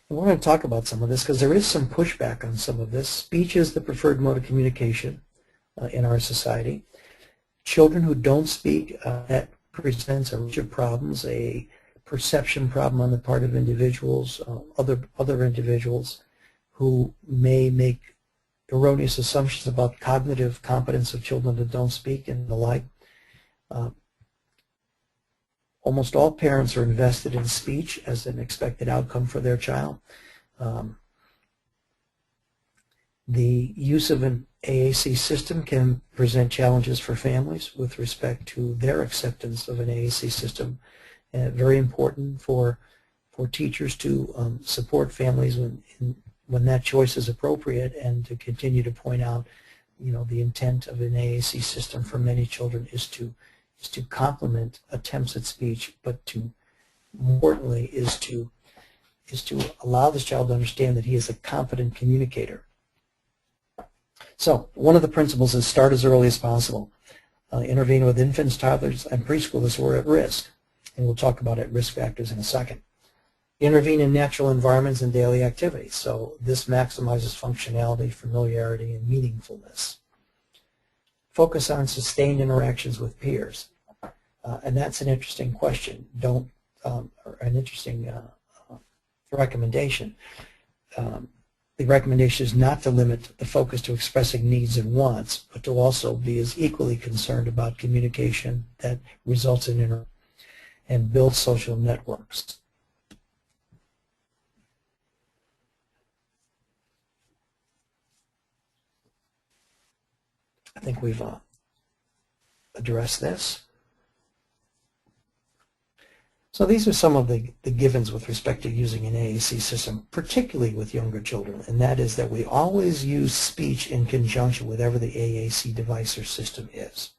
And we're going to talk about some of this because there is some pushback on some of this. Speech is the preferred mode of communication in our society. Children who don't speak, that presents a range of problems, a perception problem on the part of individuals, other individuals who may make erroneous assumptions about cognitive competence of children that don't speak and the like. Almost all parents are invested in speech as an expected outcome for their child. The use of an AAC system can present challenges for families with respect to their acceptance of an AAC system. Very important for teachers to support families when that choice is appropriate, and to continue to point out, the intent of an AAC system for many children is to is to complement attempts at speech, but to, more importantly, is to allow this child to understand that he is a competent communicator. So one of the principles is start as early as possible. Intervene with infants, toddlers, and preschoolers who are at risk. And we'll talk about risk factors in a second. Intervene in natural environments and daily activities. So this maximizes functionality, familiarity, and meaningfulness. Focus on sustained interactions with peers. And that's an interesting question. Or an interesting recommendation. The recommendation is not to limit the focus to expressing needs and wants, but to also be as equally concerned about communication that results in and builds social networks. I think we've addressed this. So these are some of the givens with respect to using an AAC system, particularly with younger children, and that is that we always use speech in conjunction with whatever the AAC device or system is.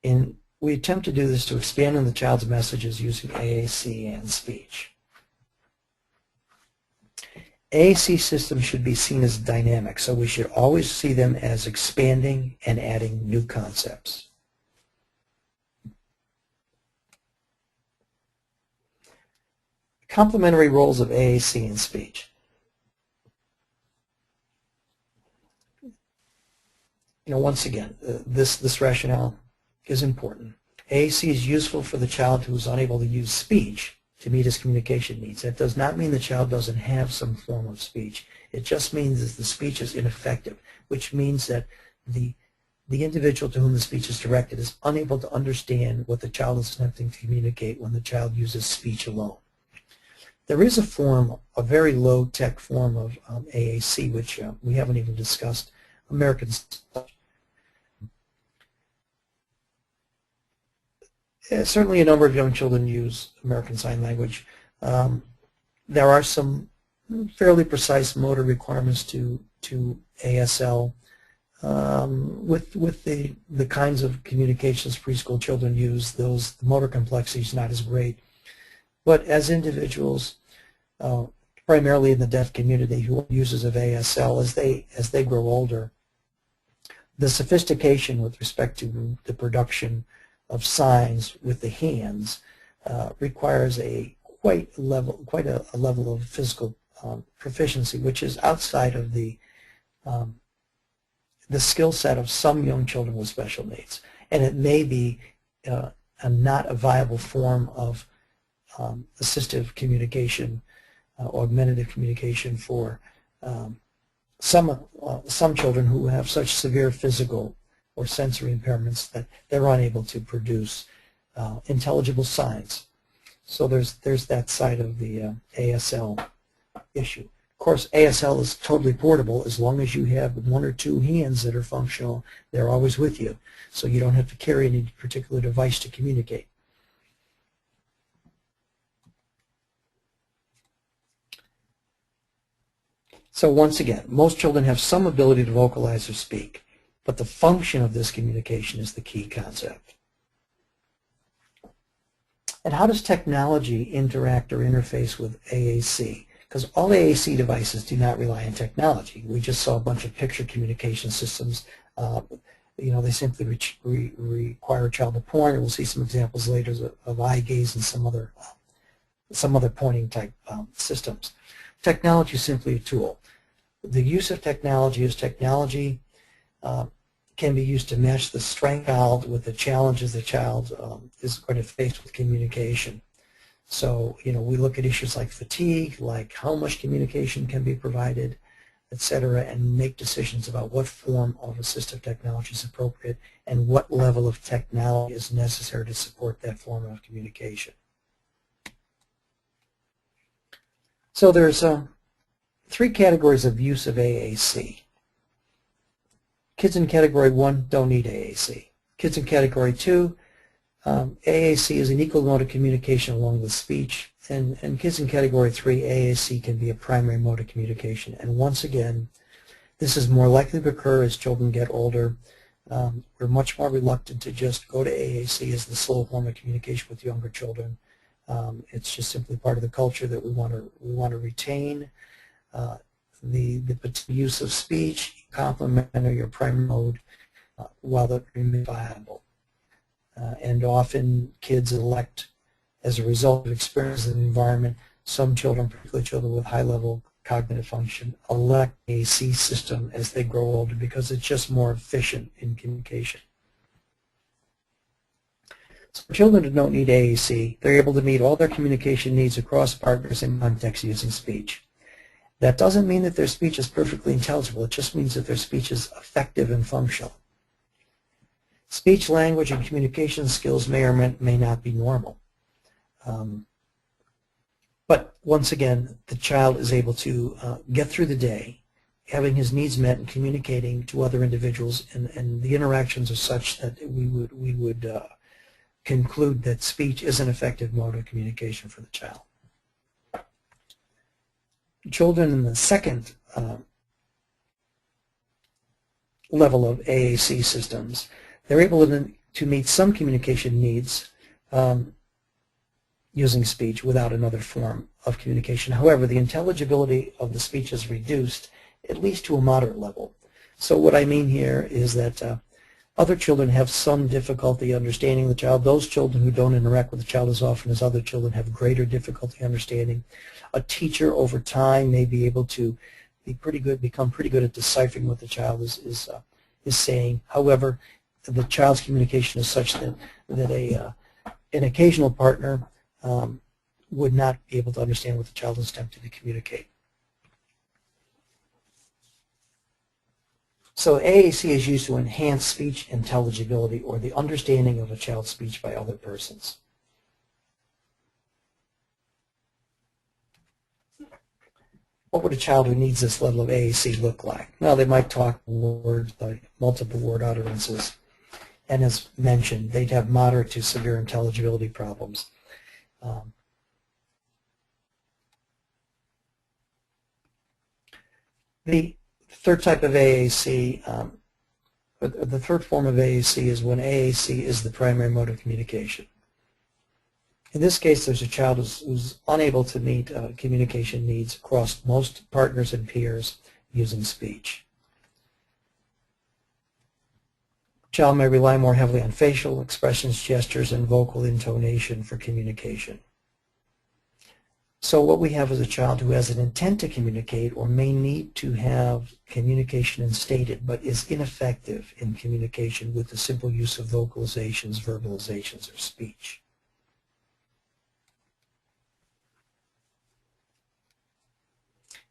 And we attempt to do this to expand on the child's messages using AAC and speech. AAC systems should be seen as dynamic, so we should always see them as expanding and adding new concepts. Complementary roles of AAC in speech. Once again, this rationale is important. AAC is useful for the child who is unable to use speech to meet his communication needs. That does not mean the child doesn't have some form of speech. It just means that the speech is ineffective, which means that the individual to whom the speech is directed is unable to understand what the child is attempting to communicate when the child uses speech alone. There is a very low-tech form of AAC, which we haven't even discussed, American Sign. Certainly a number of young children use American Sign Language. There are some fairly precise motor requirements to ASL with the kinds of communications preschool children use. The motor complexity is not as great. But as individuals, primarily in the deaf community, who are users of ASL, as they grow older, the sophistication with respect to the production of signs with the hands requires quite a level of physical proficiency, which is outside of the skill set of some young children with special needs, and it may be not a viable form of assistive communication, augmentative communication for some children who have such severe physical or sensory impairments that they're unable to produce intelligible signs. So there's that side of the ASL issue. Of course, ASL is totally portable as long as you have one or two hands that are functional. They're always with you, so you don't have to carry any particular device to communicate. So once again, most children have some ability to vocalize or speak, but the function of this communication is the key concept. And how does technology interact or interface with AAC? Because all AAC devices do not rely on technology. We just saw a bunch of picture communication systems. They simply require a child to point, and we'll see some examples later of eye gaze and some other pointing type systems. Technology is simply a tool. The use of technology is technology can be used to match the strength of the child with the challenges the child is going to face with communication. So, we look at issues like fatigue, like how much communication can be provided, etc., and make decisions about what form of assistive technology is appropriate and what level of technology is necessary to support that form of communication. So there's three categories of use of AAC. Kids in Category 1 don't need AAC. Kids in Category 2, AAC is an equal mode of communication along with speech, and kids in Category 3, AAC can be a primary mode of communication. And once again, this is more likely to occur as children get older. we're much more reluctant to just go to AAC as the sole form of communication with younger children. It's just simply part of the culture that we want to retain. The use of speech, complementary or primary mode, while that remains viable. And often kids elect, as a result of experience in the environment, some children, particularly children with high-level cognitive function, elect the AAC system as they grow older because it's just more efficient in communication. So for children who don't need AAC, they're able to meet all their communication needs across partners and contexts using speech. That doesn't mean that their speech is perfectly intelligible. It just means that their speech is effective and functional. Speech, language, and communication skills may or may not be normal. But once again, the child is able to get through the day, having his needs met and communicating to other individuals, and the interactions are such that we would conclude that speech is an effective mode of communication for the child. Children in the second level of AAC systems, they're able to meet some communication needs using speech without another form of communication. However, the intelligibility of the speech is reduced at least to a moderate level. So what I mean here is that other children have some difficulty understanding the child. Those children who don't interact with the child as often as other children have greater difficulty understanding. A teacher over time may be able to become pretty good at deciphering what the child is saying. However, the child's communication is such that an occasional partner would not be able to understand what the child is attempting to communicate. So AAC is used to enhance speech intelligibility or the understanding of a child's speech by other persons. What would a child who needs this level of AAC look like? Well, they might talk words like multiple word utterances. And as mentioned, they'd have moderate to severe intelligibility problems. The third type of AAC, the third form of AAC is when AAC is the primary mode of communication. In this case, there's a child who's unable to meet communication needs across most partners and peers using speech. Child may rely more heavily on facial expressions, gestures, and vocal intonation for communication. So what we have is a child who has an intent to communicate or may need to have communication instated but is ineffective in communication with the simple use of vocalizations, verbalizations, or speech.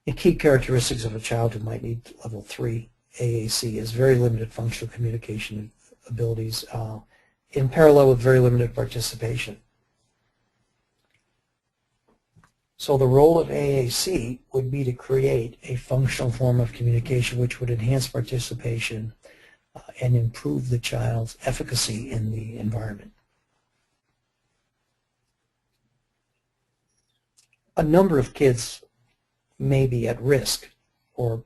The key characteristics of a child who might need level 3 AAC is very limited functional communication abilities in parallel with very limited participation. So the role of AAC would be to create a functional form of communication which would enhance participation and improve the child's efficacy in the environment. A number of kids may be at risk for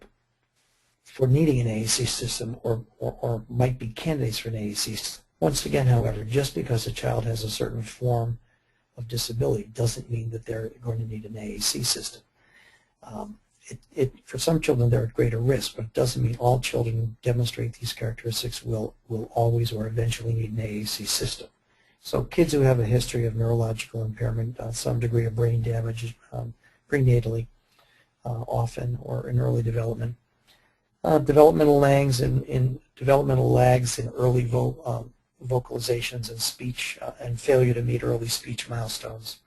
needing an AAC system or might be candidates for an AAC system. Once again, however, just because a child has a certain form of disability doesn't mean that they're going to need an AAC system. For some children, they're at greater risk, but it doesn't mean all children who demonstrate these characteristics will always or eventually need an AAC system. So kids who have a history of neurological impairment, some degree of brain damage prenatally, often or in early development, developmental lags in early vocalizations and speech and failure to meet early speech milestones.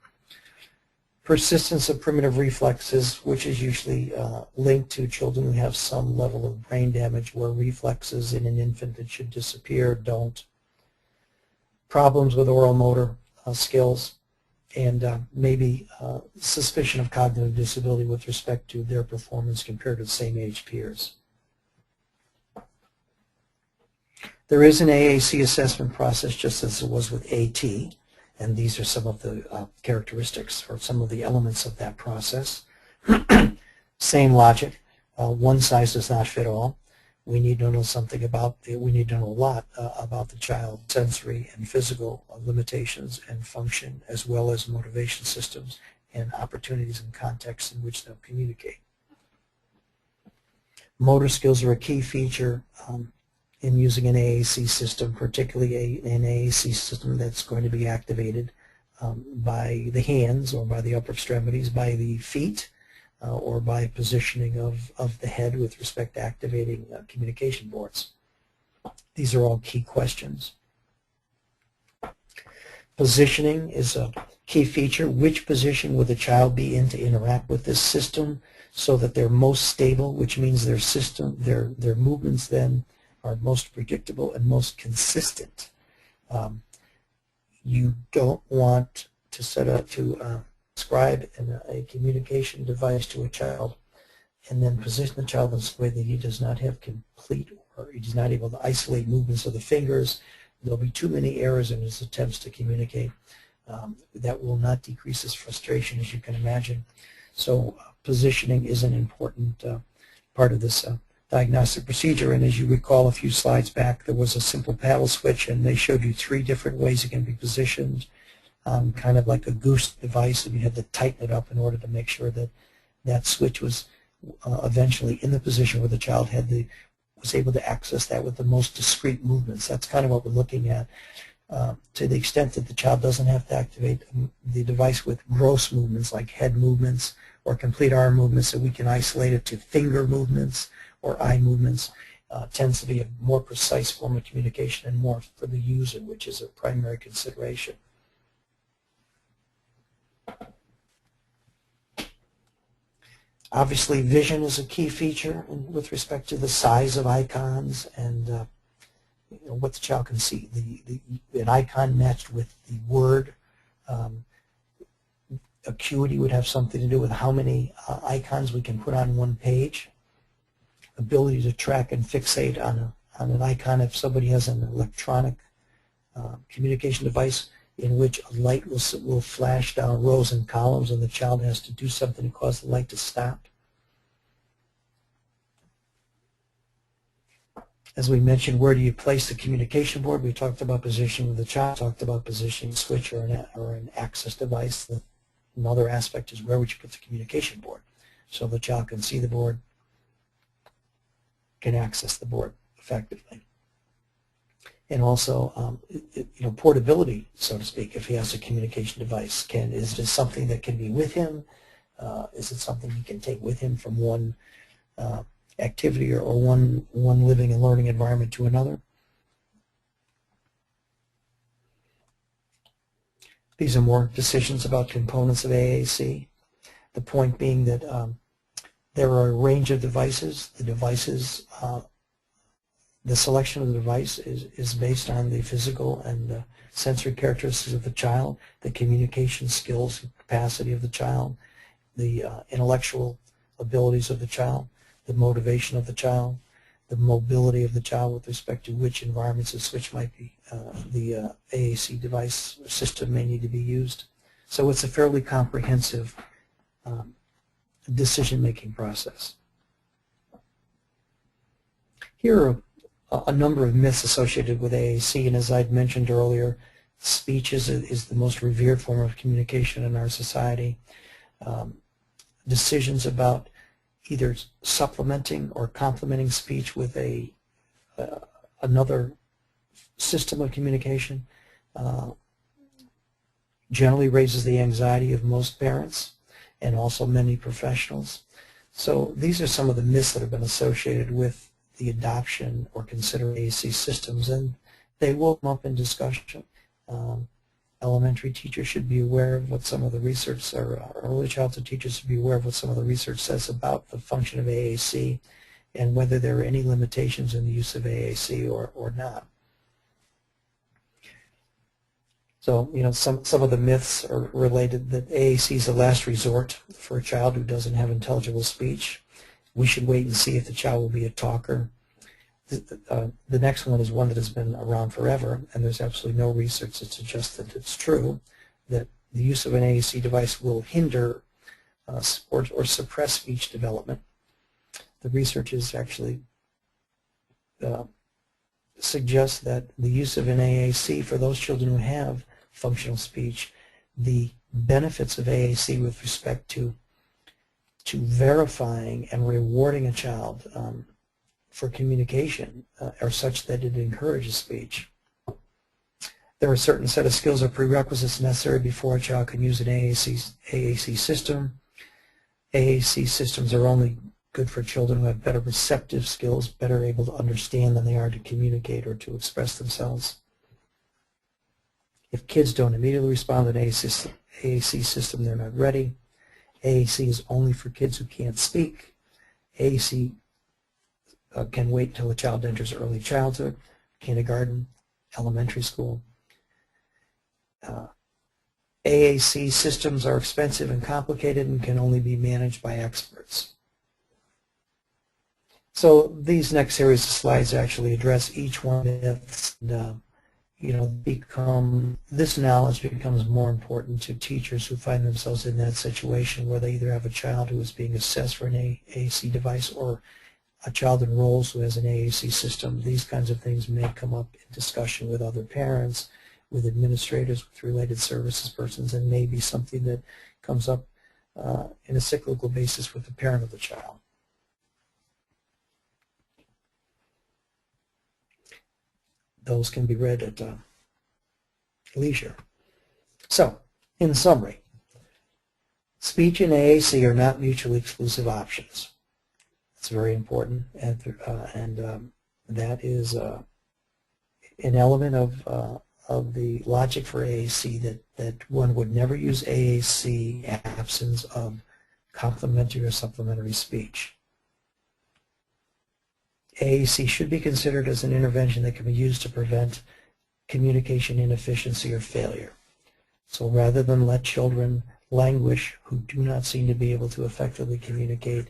Persistence of primitive reflexes, which is usually linked to children who have some level of brain damage where reflexes in an infant that should disappear don't. Problems with oral motor skills, and maybe suspicion of cognitive disability with respect to their performance compared to the same age peers. There is an AAC assessment process just as it was with AT, and these are some of the characteristics or some of the elements of that process. Same logic. One size does not fit all. we need to know something about we need to know a lot about the child's sensory and physical limitations and function, as well as motivation systems and opportunities and contexts in which they'll communicate. Motor skills are a key feature in using an AAC system, particularly an AAC system that's going to be activated by the hands or by the upper extremities, by the feet, or by positioning of the head with respect to activating communication boards. These are all key questions. Positioning is a key feature. Which position would the child be in to interact with this system so that they're most stable, which means their movements then are most predictable and most consistent. You don't want to describe a communication device to a child and then position the child in such a way that he does not have complete, or he's not able to isolate movements of the fingers. There'll be too many errors in his attempts to communicate. That will not decrease his frustration, as you can imagine. So positioning is an important part of this diagnostic procedure. And as you recall a few slides back, there was a simple paddle switch, and they showed you 3 different ways it can be positioned, kind of like a goose device, and you had to tighten it up in order to make sure that that switch was eventually in the position where the child was able to access that with the most discrete movements. That's kind of what we're looking at. To the extent that the child doesn't have to activate the device with gross movements like head movements or complete arm movements, so we can isolate it to finger movements or eye movements, tends to be a more precise form of communication and more for the user, which is a primary consideration. Obviously, vision is a key feature with respect to the size of icons and what the child can see. An icon matched with the word. Acuity would have something to do with how many icons we can put on one page. Ability to track and fixate on an icon if somebody has an electronic communication device in which a light will flash down rows and columns, and the child has to do something to cause the light to stop. As we mentioned, where do you place the communication board? We talked about positioning of the child, talked about positioning a switch or an access device. Another aspect is where would you put the communication board so the child can see the board, can access the board effectively. And also, portability, so to speak, if he has a communication device. Is it something that can be with him? Is it something he can take with him from one activity or one living and learning environment to another? These are more decisions about components of AAC. The point being that there are a range of devices. The selection of the device is based on the physical and sensory characteristics of the child, the communication skills and capacity of the child, the intellectual abilities of the child, the motivation of the child, the mobility of the child with respect to which environments a switch might be, the AAC device system may need to be used. So it's a fairly comprehensive decision-making process. Here are a number of myths associated with AAC, and as I'd mentioned earlier, speech is the most revered form of communication in our society. Decisions about either supplementing or complementing speech with another system of communication generally raises the anxiety of most parents and also many professionals. So these are some of the myths that have been associated with the adoption or consider AAC systems, and they will come up in discussion. Elementary teachers should be aware of what some of the research, or early childhood teachers should be aware of what some of the research says about the function of AAC and whether there are any limitations in the use of AAC or not. So, some of the myths are related that AAC is a last resort for a child who doesn't have intelligible speech. We should wait and see if the child will be a talker. The next one is one that has been around forever, and there's absolutely no research that suggests that it's true, that the use of an AAC device will hinder or suppress speech development. The research is actually suggests that the use of an AAC for those children who have functional speech, the benefits of AAC with respect to verifying and rewarding a child for communication are such that it encourages speech. There are a certain set of skills or prerequisites necessary before a child can use an AAC system. AAC systems are only good for children who have better receptive skills, better able to understand than they are to communicate or to express themselves. If kids don't immediately respond to an AAC system, they're not ready. AAC is only for kids who can't speak. AAC can wait until a child enters early childhood, kindergarten, elementary school. AAC systems are expensive and complicated and can only be managed by experts. So these next series of slides actually address each one of myths, and this knowledge becomes more important to teachers who find themselves in that situation where they either have a child who is being assessed for an AAC device or a child enrolls who has an AAC system. These kinds of things may come up in discussion with other parents, with administrators, with related services persons, and may be something that comes up in a cyclical basis with the parent of the child. Those can be read at leisure. So, in summary, speech and AAC are not mutually exclusive options. It's very important, and that is an element of the logic for AAC, that one would never use AAC in absence of complementary or supplementary speech. AAC should be considered as an intervention that can be used to prevent communication inefficiency or failure. So rather than let children languish who do not seem to be able to effectively communicate,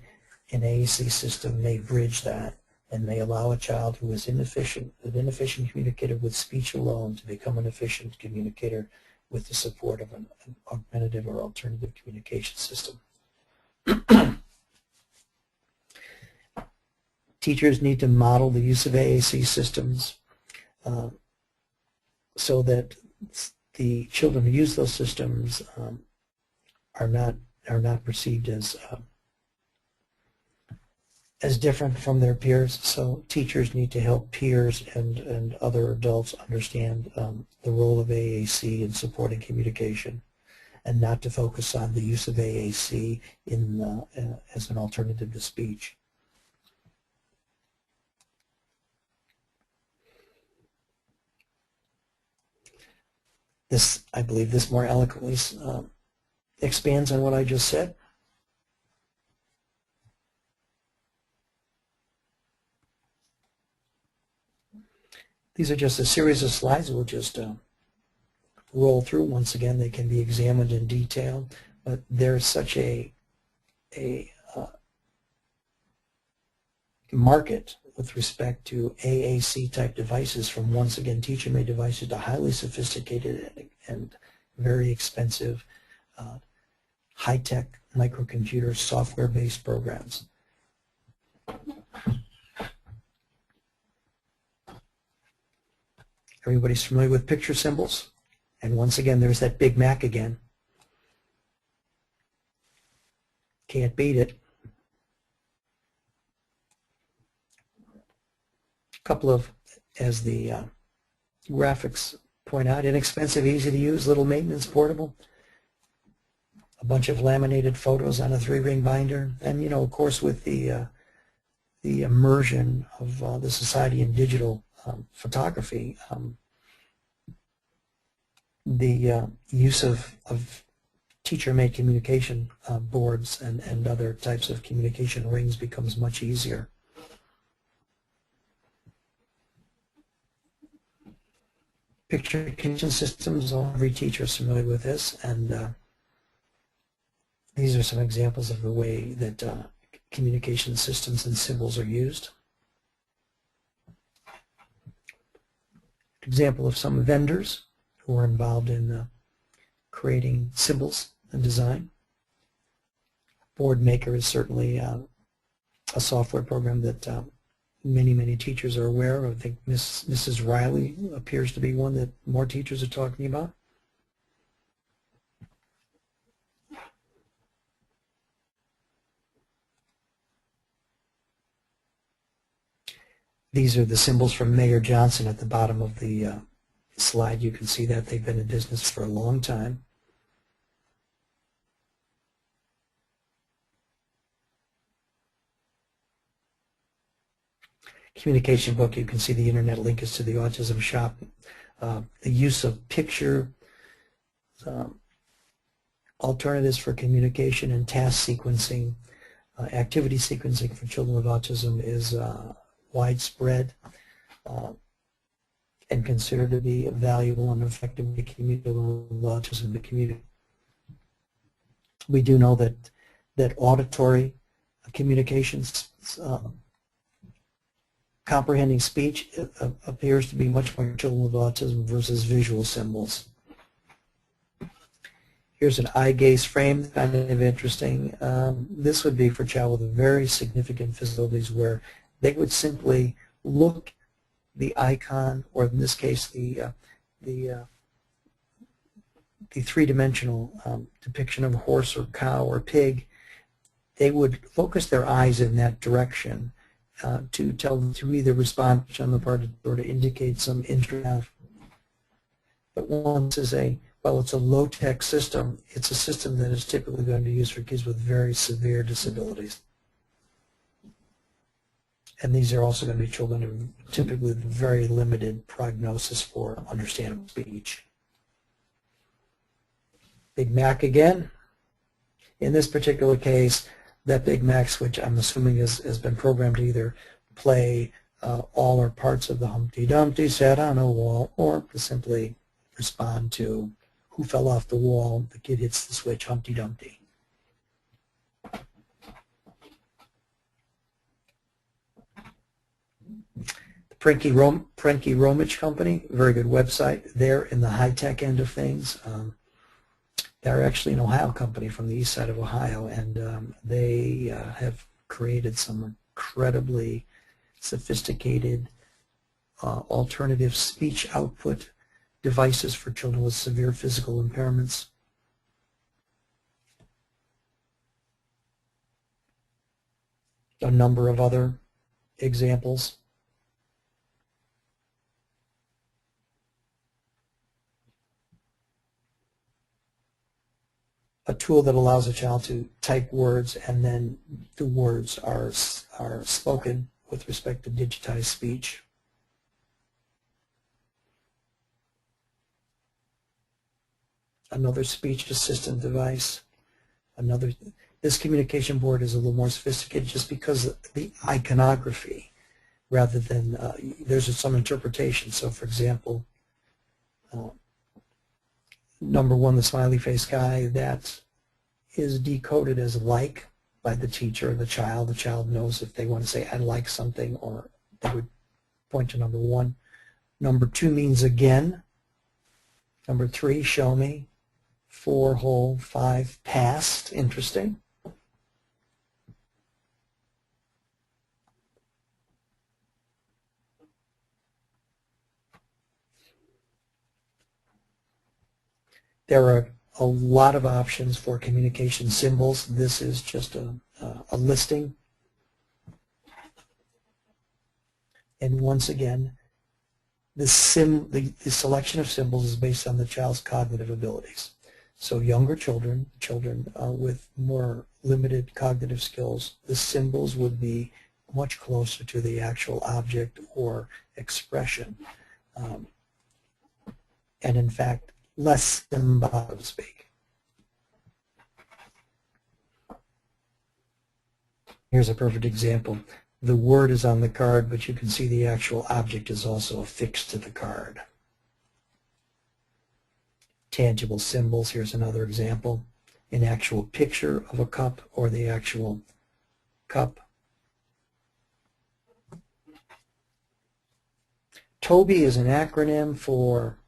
an AAC system may bridge that and may allow a child who is an inefficient communicator with speech alone to become an efficient communicator with the support of an augmentative or alternative communication system. Teachers need to model the use of AAC systems so that the children who use those systems are not perceived as different from their peers. So teachers need to help peers and other adults understand the role of AAC in supporting communication, and not to focus on the use of AAC as an alternative to speech. I believe this more eloquently expands on what I just said. These are just a series of slides we'll just roll through. Once again, they can be examined in detail, but there's such a market with respect to AAC type devices, from once again teacher-made devices to highly sophisticated and very expensive high-tech microcomputer software-based programs. Everybody's familiar with picture symbols, and once again there's that Big Mac again. Can't beat it. Couple of, as the graphics point out, inexpensive, easy to use, little maintenance, portable. A bunch of laminated photos on a 3-ring binder, and of course, with the immersion of the society in digital photography, the use of teacher-made communication boards and other types of communication rings becomes much easier. Picture recognition systems, every teacher is familiar with this, and these are some examples of the way that communication systems and symbols are used. Example of some vendors who are involved in creating symbols and design. Board Maker is certainly a software program that many teachers are aware of. I think Mrs. Riley appears to be one that more teachers are talking about. These are the symbols from Mayor Johnson at the bottom of the slide. You can see that they've been in business for a long time. Communication book, you can see the internet link is to the autism shop. The use of picture alternatives for communication and task sequencing, activity sequencing for children with autism is widespread and considered to be a valuable and effective way to communicate with autism in the community. We do know that auditory communications, comprehending speech appears to be much more children with autism versus visual symbols. Here's an eye gaze frame, kind of interesting. This would be for a child with very significant disabilities where they would simply look the icon, or in this case the three-dimensional depiction of a horse or cow or pig. They would focus their eyes in that direction to tell them to either respond on the part of or to indicate some interest. But once is well, it's a low-tech system. It's a system that is typically going to be used for kids with very severe disabilities. And these are also going to be children who typically with very limited prognosis for understandable speech. Big Mac again. In this particular case, that Big Mac switch, I'm assuming, has been programmed to either play all or parts of the Humpty Dumpty sat on a wall, or to simply respond to who fell off the wall. The kid hits the switch, Humpty Dumpty. The Prenke Romich Company, very good website. They're in the high-tech end of things. They're actually an Ohio company from the east side of Ohio, and they have created some incredibly sophisticated alternative speech output devices for children with severe physical impairments. A number of other examples. A tool that allows a child to type words and then the words are spoken with respect to digitized speech. Another speech assistant device. This communication board is a little more sophisticated just because of the iconography rather than there's some interpretation. So for example, number one, the smiley face guy, that is decoded as like by the teacher or the child. The child knows if they want to say I like something, or they would point to number one. Number two means again. Number three, show me. 4, whole. 5, past. Interesting. There are a lot of options for communication symbols. This is just a listing. And once again, the selection of symbols is based on the child's cognitive abilities. So younger children with more limited cognitive skills, the symbols would be much closer to the actual object or expression. And in fact, less symbolic, so to speak. Here's a perfect example. The word is on the card, but you can see the actual object is also affixed to the card. Tangible symbols, here's another example. An actual picture of a cup or the actual cup. TOBI is an acronym for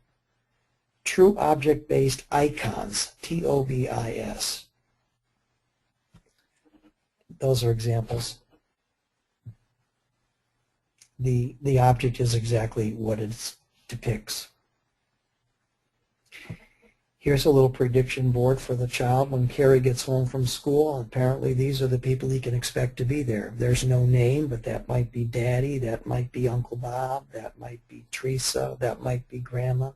True Object-Based Icons, TOBIS. Those are examples. the object is exactly what it depicts. Here's a little prediction board for the child when Carrie gets home from school. Apparently these are the people he can expect to be there. There's no name, but that might be Daddy, that might be Uncle Bob, that might be Teresa, that might be Grandma.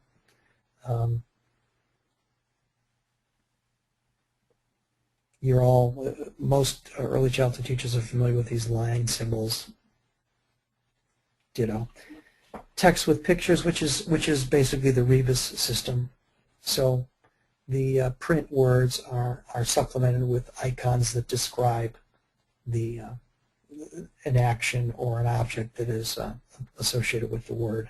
Most early childhood teachers are familiar with these line symbols. Ditto. Text with pictures, which is basically the Rebus system. So the print words are supplemented with icons that describe an action or an object that is associated with the word.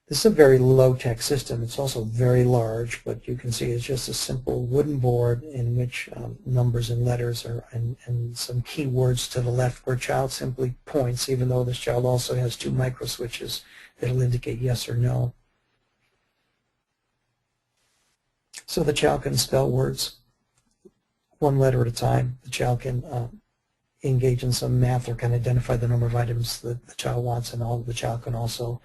This is a very low-tech system. It's also very large, but you can see it's just a simple wooden board in which numbers and letters are and some keywords to the left where a child simply points, even though this child also has 2 micro switches that will indicate yes or no. So the child can spell words 1 letter at a time. The child can engage in some math or can identify the number of items that the child wants, and the child can also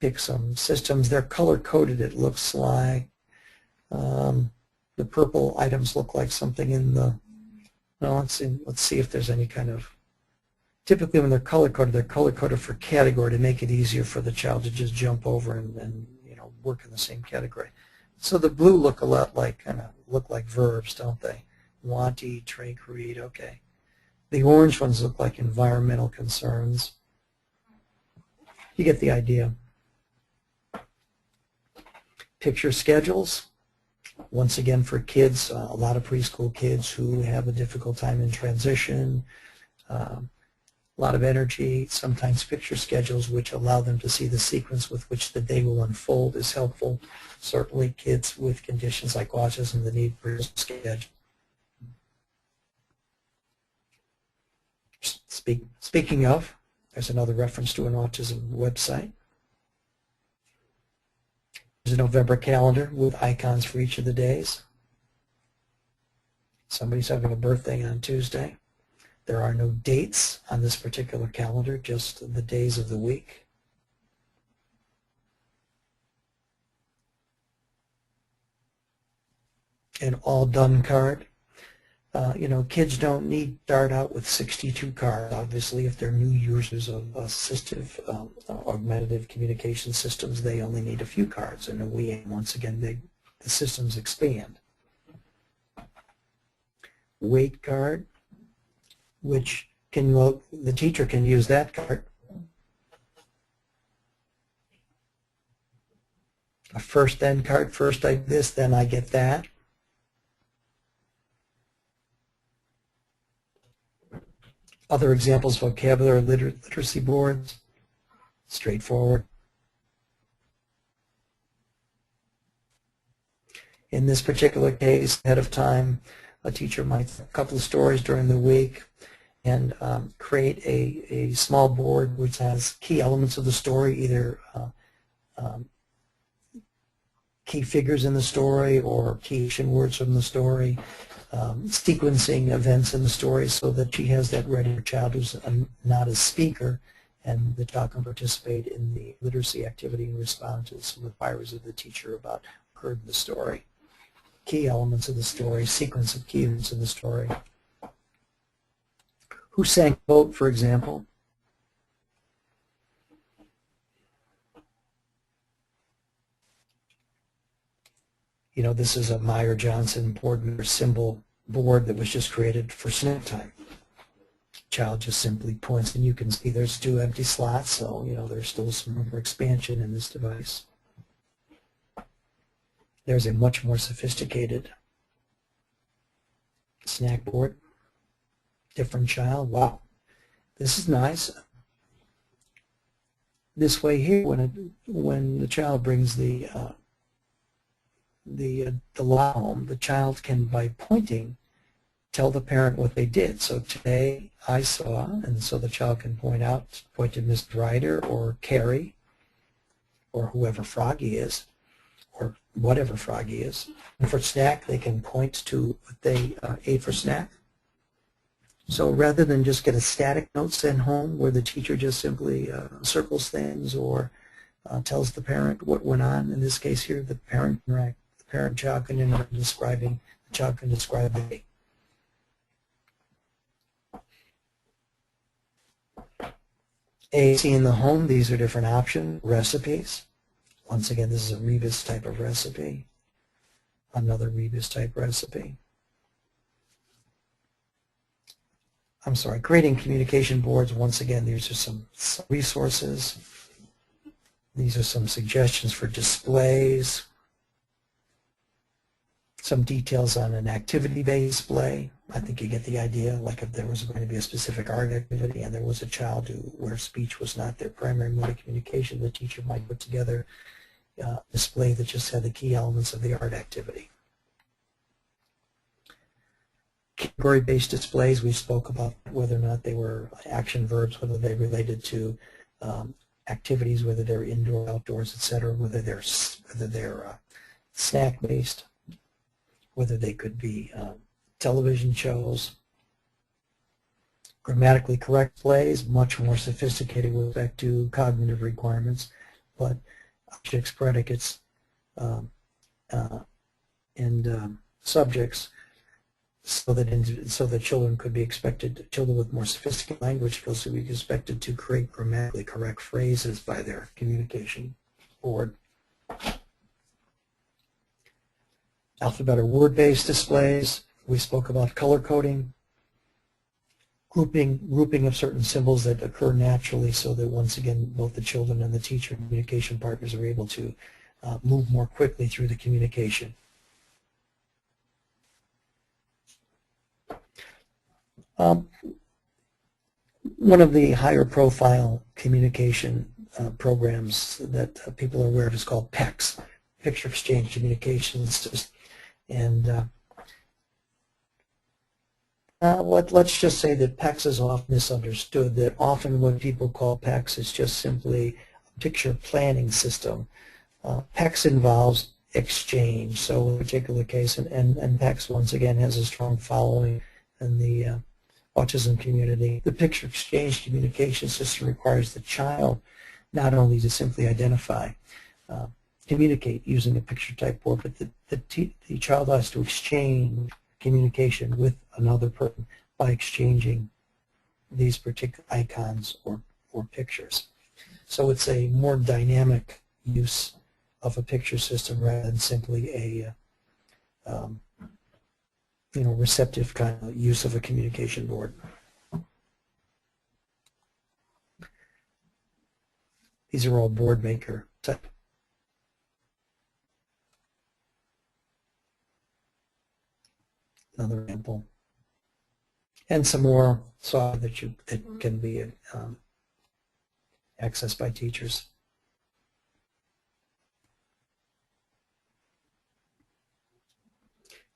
pick some systems. They're color-coded, it looks like. The purple items look like something in the, well, let's see if there's any kind of, typically when they're color-coded for category to make it easier for the child to just jump over and work in the same category. So the blue look a lot like, look like verbs, don't they? Want, eat, drink, read, okay. The orange ones look like environmental concerns. You get the idea. Picture schedules, once again for kids, a lot of preschool kids who have a difficult time in transition, a lot of energy. Sometimes picture schedules which allow them to see the sequence with which the day will unfold is helpful. Certainly kids with conditions like autism that need for a schedule. Speaking of, there's another reference to an autism website. There's a November calendar with icons for each of the days. Somebody's having a birthday on Tuesday. There are no dates on this particular calendar, just the days of the week. An all done card. Kids don't need to start out with 62 cards. Obviously, if they're new users of assistive, augmentative communication systems, they only need a few cards. And once again, the systems expand. Weight card, which the teacher can use that card. A first then card, first I do this, then I get that. Other examples, vocabulary literacy boards, straightforward. In this particular case, ahead of time, a teacher might tell a couple of stories during the week and create a small board which has key elements of the story, either key figures in the story or key action words from the story, sequencing events in the story so that she has that ready for a child who's not a speaker, and the child can participate in the literacy activity and respond to some inquiries of the teacher about what occurred in the story. Key elements of the story, sequence of key events in the story. Who sank the boat, for example? This is a Meyer-Johnson board member symbol board that was just created for snack time. Child just simply points, and you can see there's 2 empty slots, so there's still some room for expansion in this device. There's a much more sophisticated snack board. Different child. Wow, this is nice. This way here, when the child brings the lot home, the child can, by pointing, tell the parent what they did. So today I saw, and so the child can point to Ms. Ryder or Carrie or whoever Froggy is, or whatever Froggy is. And for snack, they can point to what they ate for snack. So rather than just get a static note sent home where the teacher just simply circles things or tells the parent what went on, in this case here, the parent-child can interact describing, the child can describe the day. AAC in the home, these are different options. Recipes. Once again, this is a Rebus type of recipe. Another Rebus type recipe. I'm sorry, creating communication boards. Once again, these are some resources. These are some suggestions for displays. Some details on an activity-based display. I think you get the idea, like if there was going to be a specific art activity and there was a child where speech was not their primary mode of communication, the teacher might put together a display that just had the key elements of the art activity. Category-based displays, we spoke about whether or not they were action verbs, whether they related to activities, whether they're indoor, outdoors, etc., whether they're snack-based, whether they could be television shows. Grammatically correct plays, much more sophisticated with respect to cognitive requirements, but objects, predicates, and subjects, so that children could be expected, children with more sophisticated language skills would be expected to create grammatically correct phrases by their communication board. Alphabet or word-based displays. We spoke about color coding, grouping of certain symbols that occur naturally so that once again both the children and the teacher and communication partners are able to move more quickly through the communication. One of the higher profile communication programs that people are aware of is called PECS, Picture Exchange Communications. And let's just say that PECS is often misunderstood, that often what people call PECS is just simply a picture planning system. PECS involves exchange. So in a particular case, and PECS once again has a strong following in the autism community. The picture exchange communication system requires the child not only to simply identify, communicate using a picture type board, but the child has to exchange communication with another person by exchanging these particular icons or pictures. So it's a more dynamic use of a picture system rather than simply a receptive kind of use of a communication board. These are all board maker type. Another example. And some more software that can be accessed by teachers.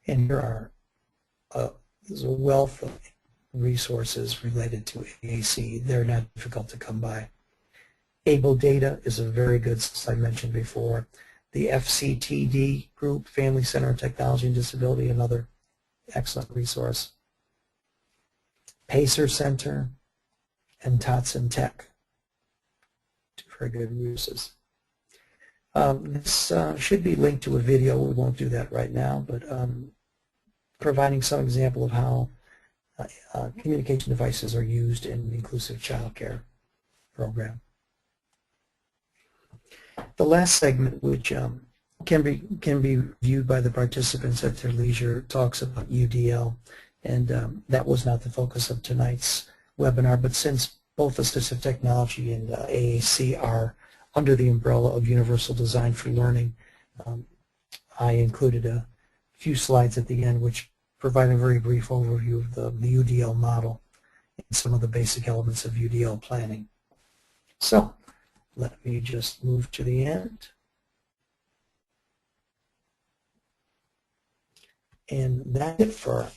And here are there's a wealth of resources related to AAC. They're not difficult to come by. Able Data is a very good, as I mentioned before. The FCTD group, Family Center of Technology and Disability, another excellent resource. Pacer Center and Tots and Tech, two very good uses. This should be linked to a video. We won't do that right now, but providing some example of how communication devices are used in the inclusive child care program. The last segment, which can be viewed by the participants at their leisure, talks about UDL, and that was not the focus of tonight's webinar, but since both Assistive Technology and AAC are under the umbrella of Universal Design for Learning, I included a few slides at the end which provide a very brief overview of the UDL model and some of the basic elements of UDL planning. So let me just move to the end. And that's it for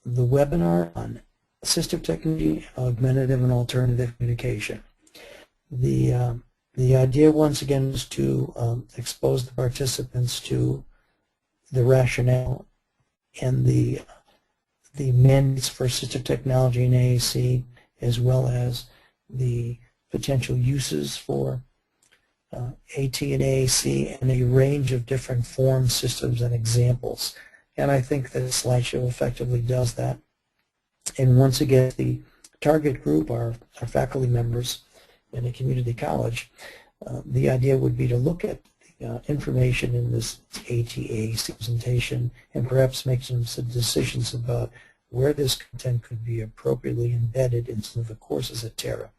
the webinar on assistive technology, augmentative, and alternative communication. The idea, once again, is to expose the participants to the rationale and the the mandates for assistive technology in AAC, as well as the potential uses for AT and AAC, and a range of different form systems and examples. And I think that this slideshow effectively does that. And once again, the target group are faculty members in a community college. The idea would be to look at the information in this AT-AAC presentation and perhaps make some decisions about where this content could be appropriately embedded in some of the courses at Terra.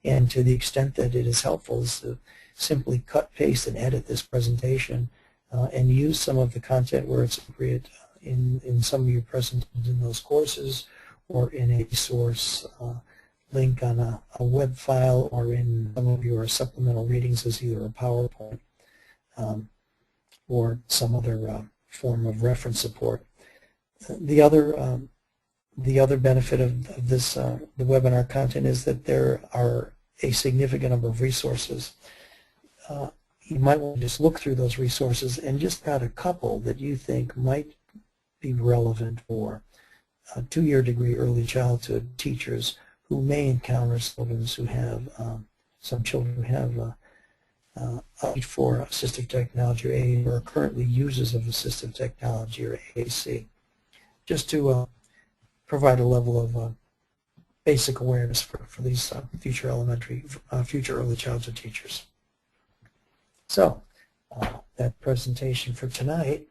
And to the extent that it is helpful, is to simply cut, paste, and edit this presentation and use some of the content where it's appropriate in some of your presentations in those courses, or in a source link on a web file, or in some of your supplemental readings as either a PowerPoint or some other form of reference support. The other benefit of this the webinar content is that there are a significant number of resources. You might want to just look through those resources and just got a couple that you think might be relevant for two-year degree early childhood teachers who may encounter students who have some children who have a need for assistive technology or AAC, or are currently users of assistive technology or AAC, just to provide a level of basic awareness for these future early childhood teachers. So that presentation for tonight,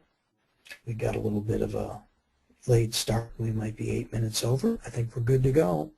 we got a little bit of a late start. We might be 8 minutes over. I think we're good to go.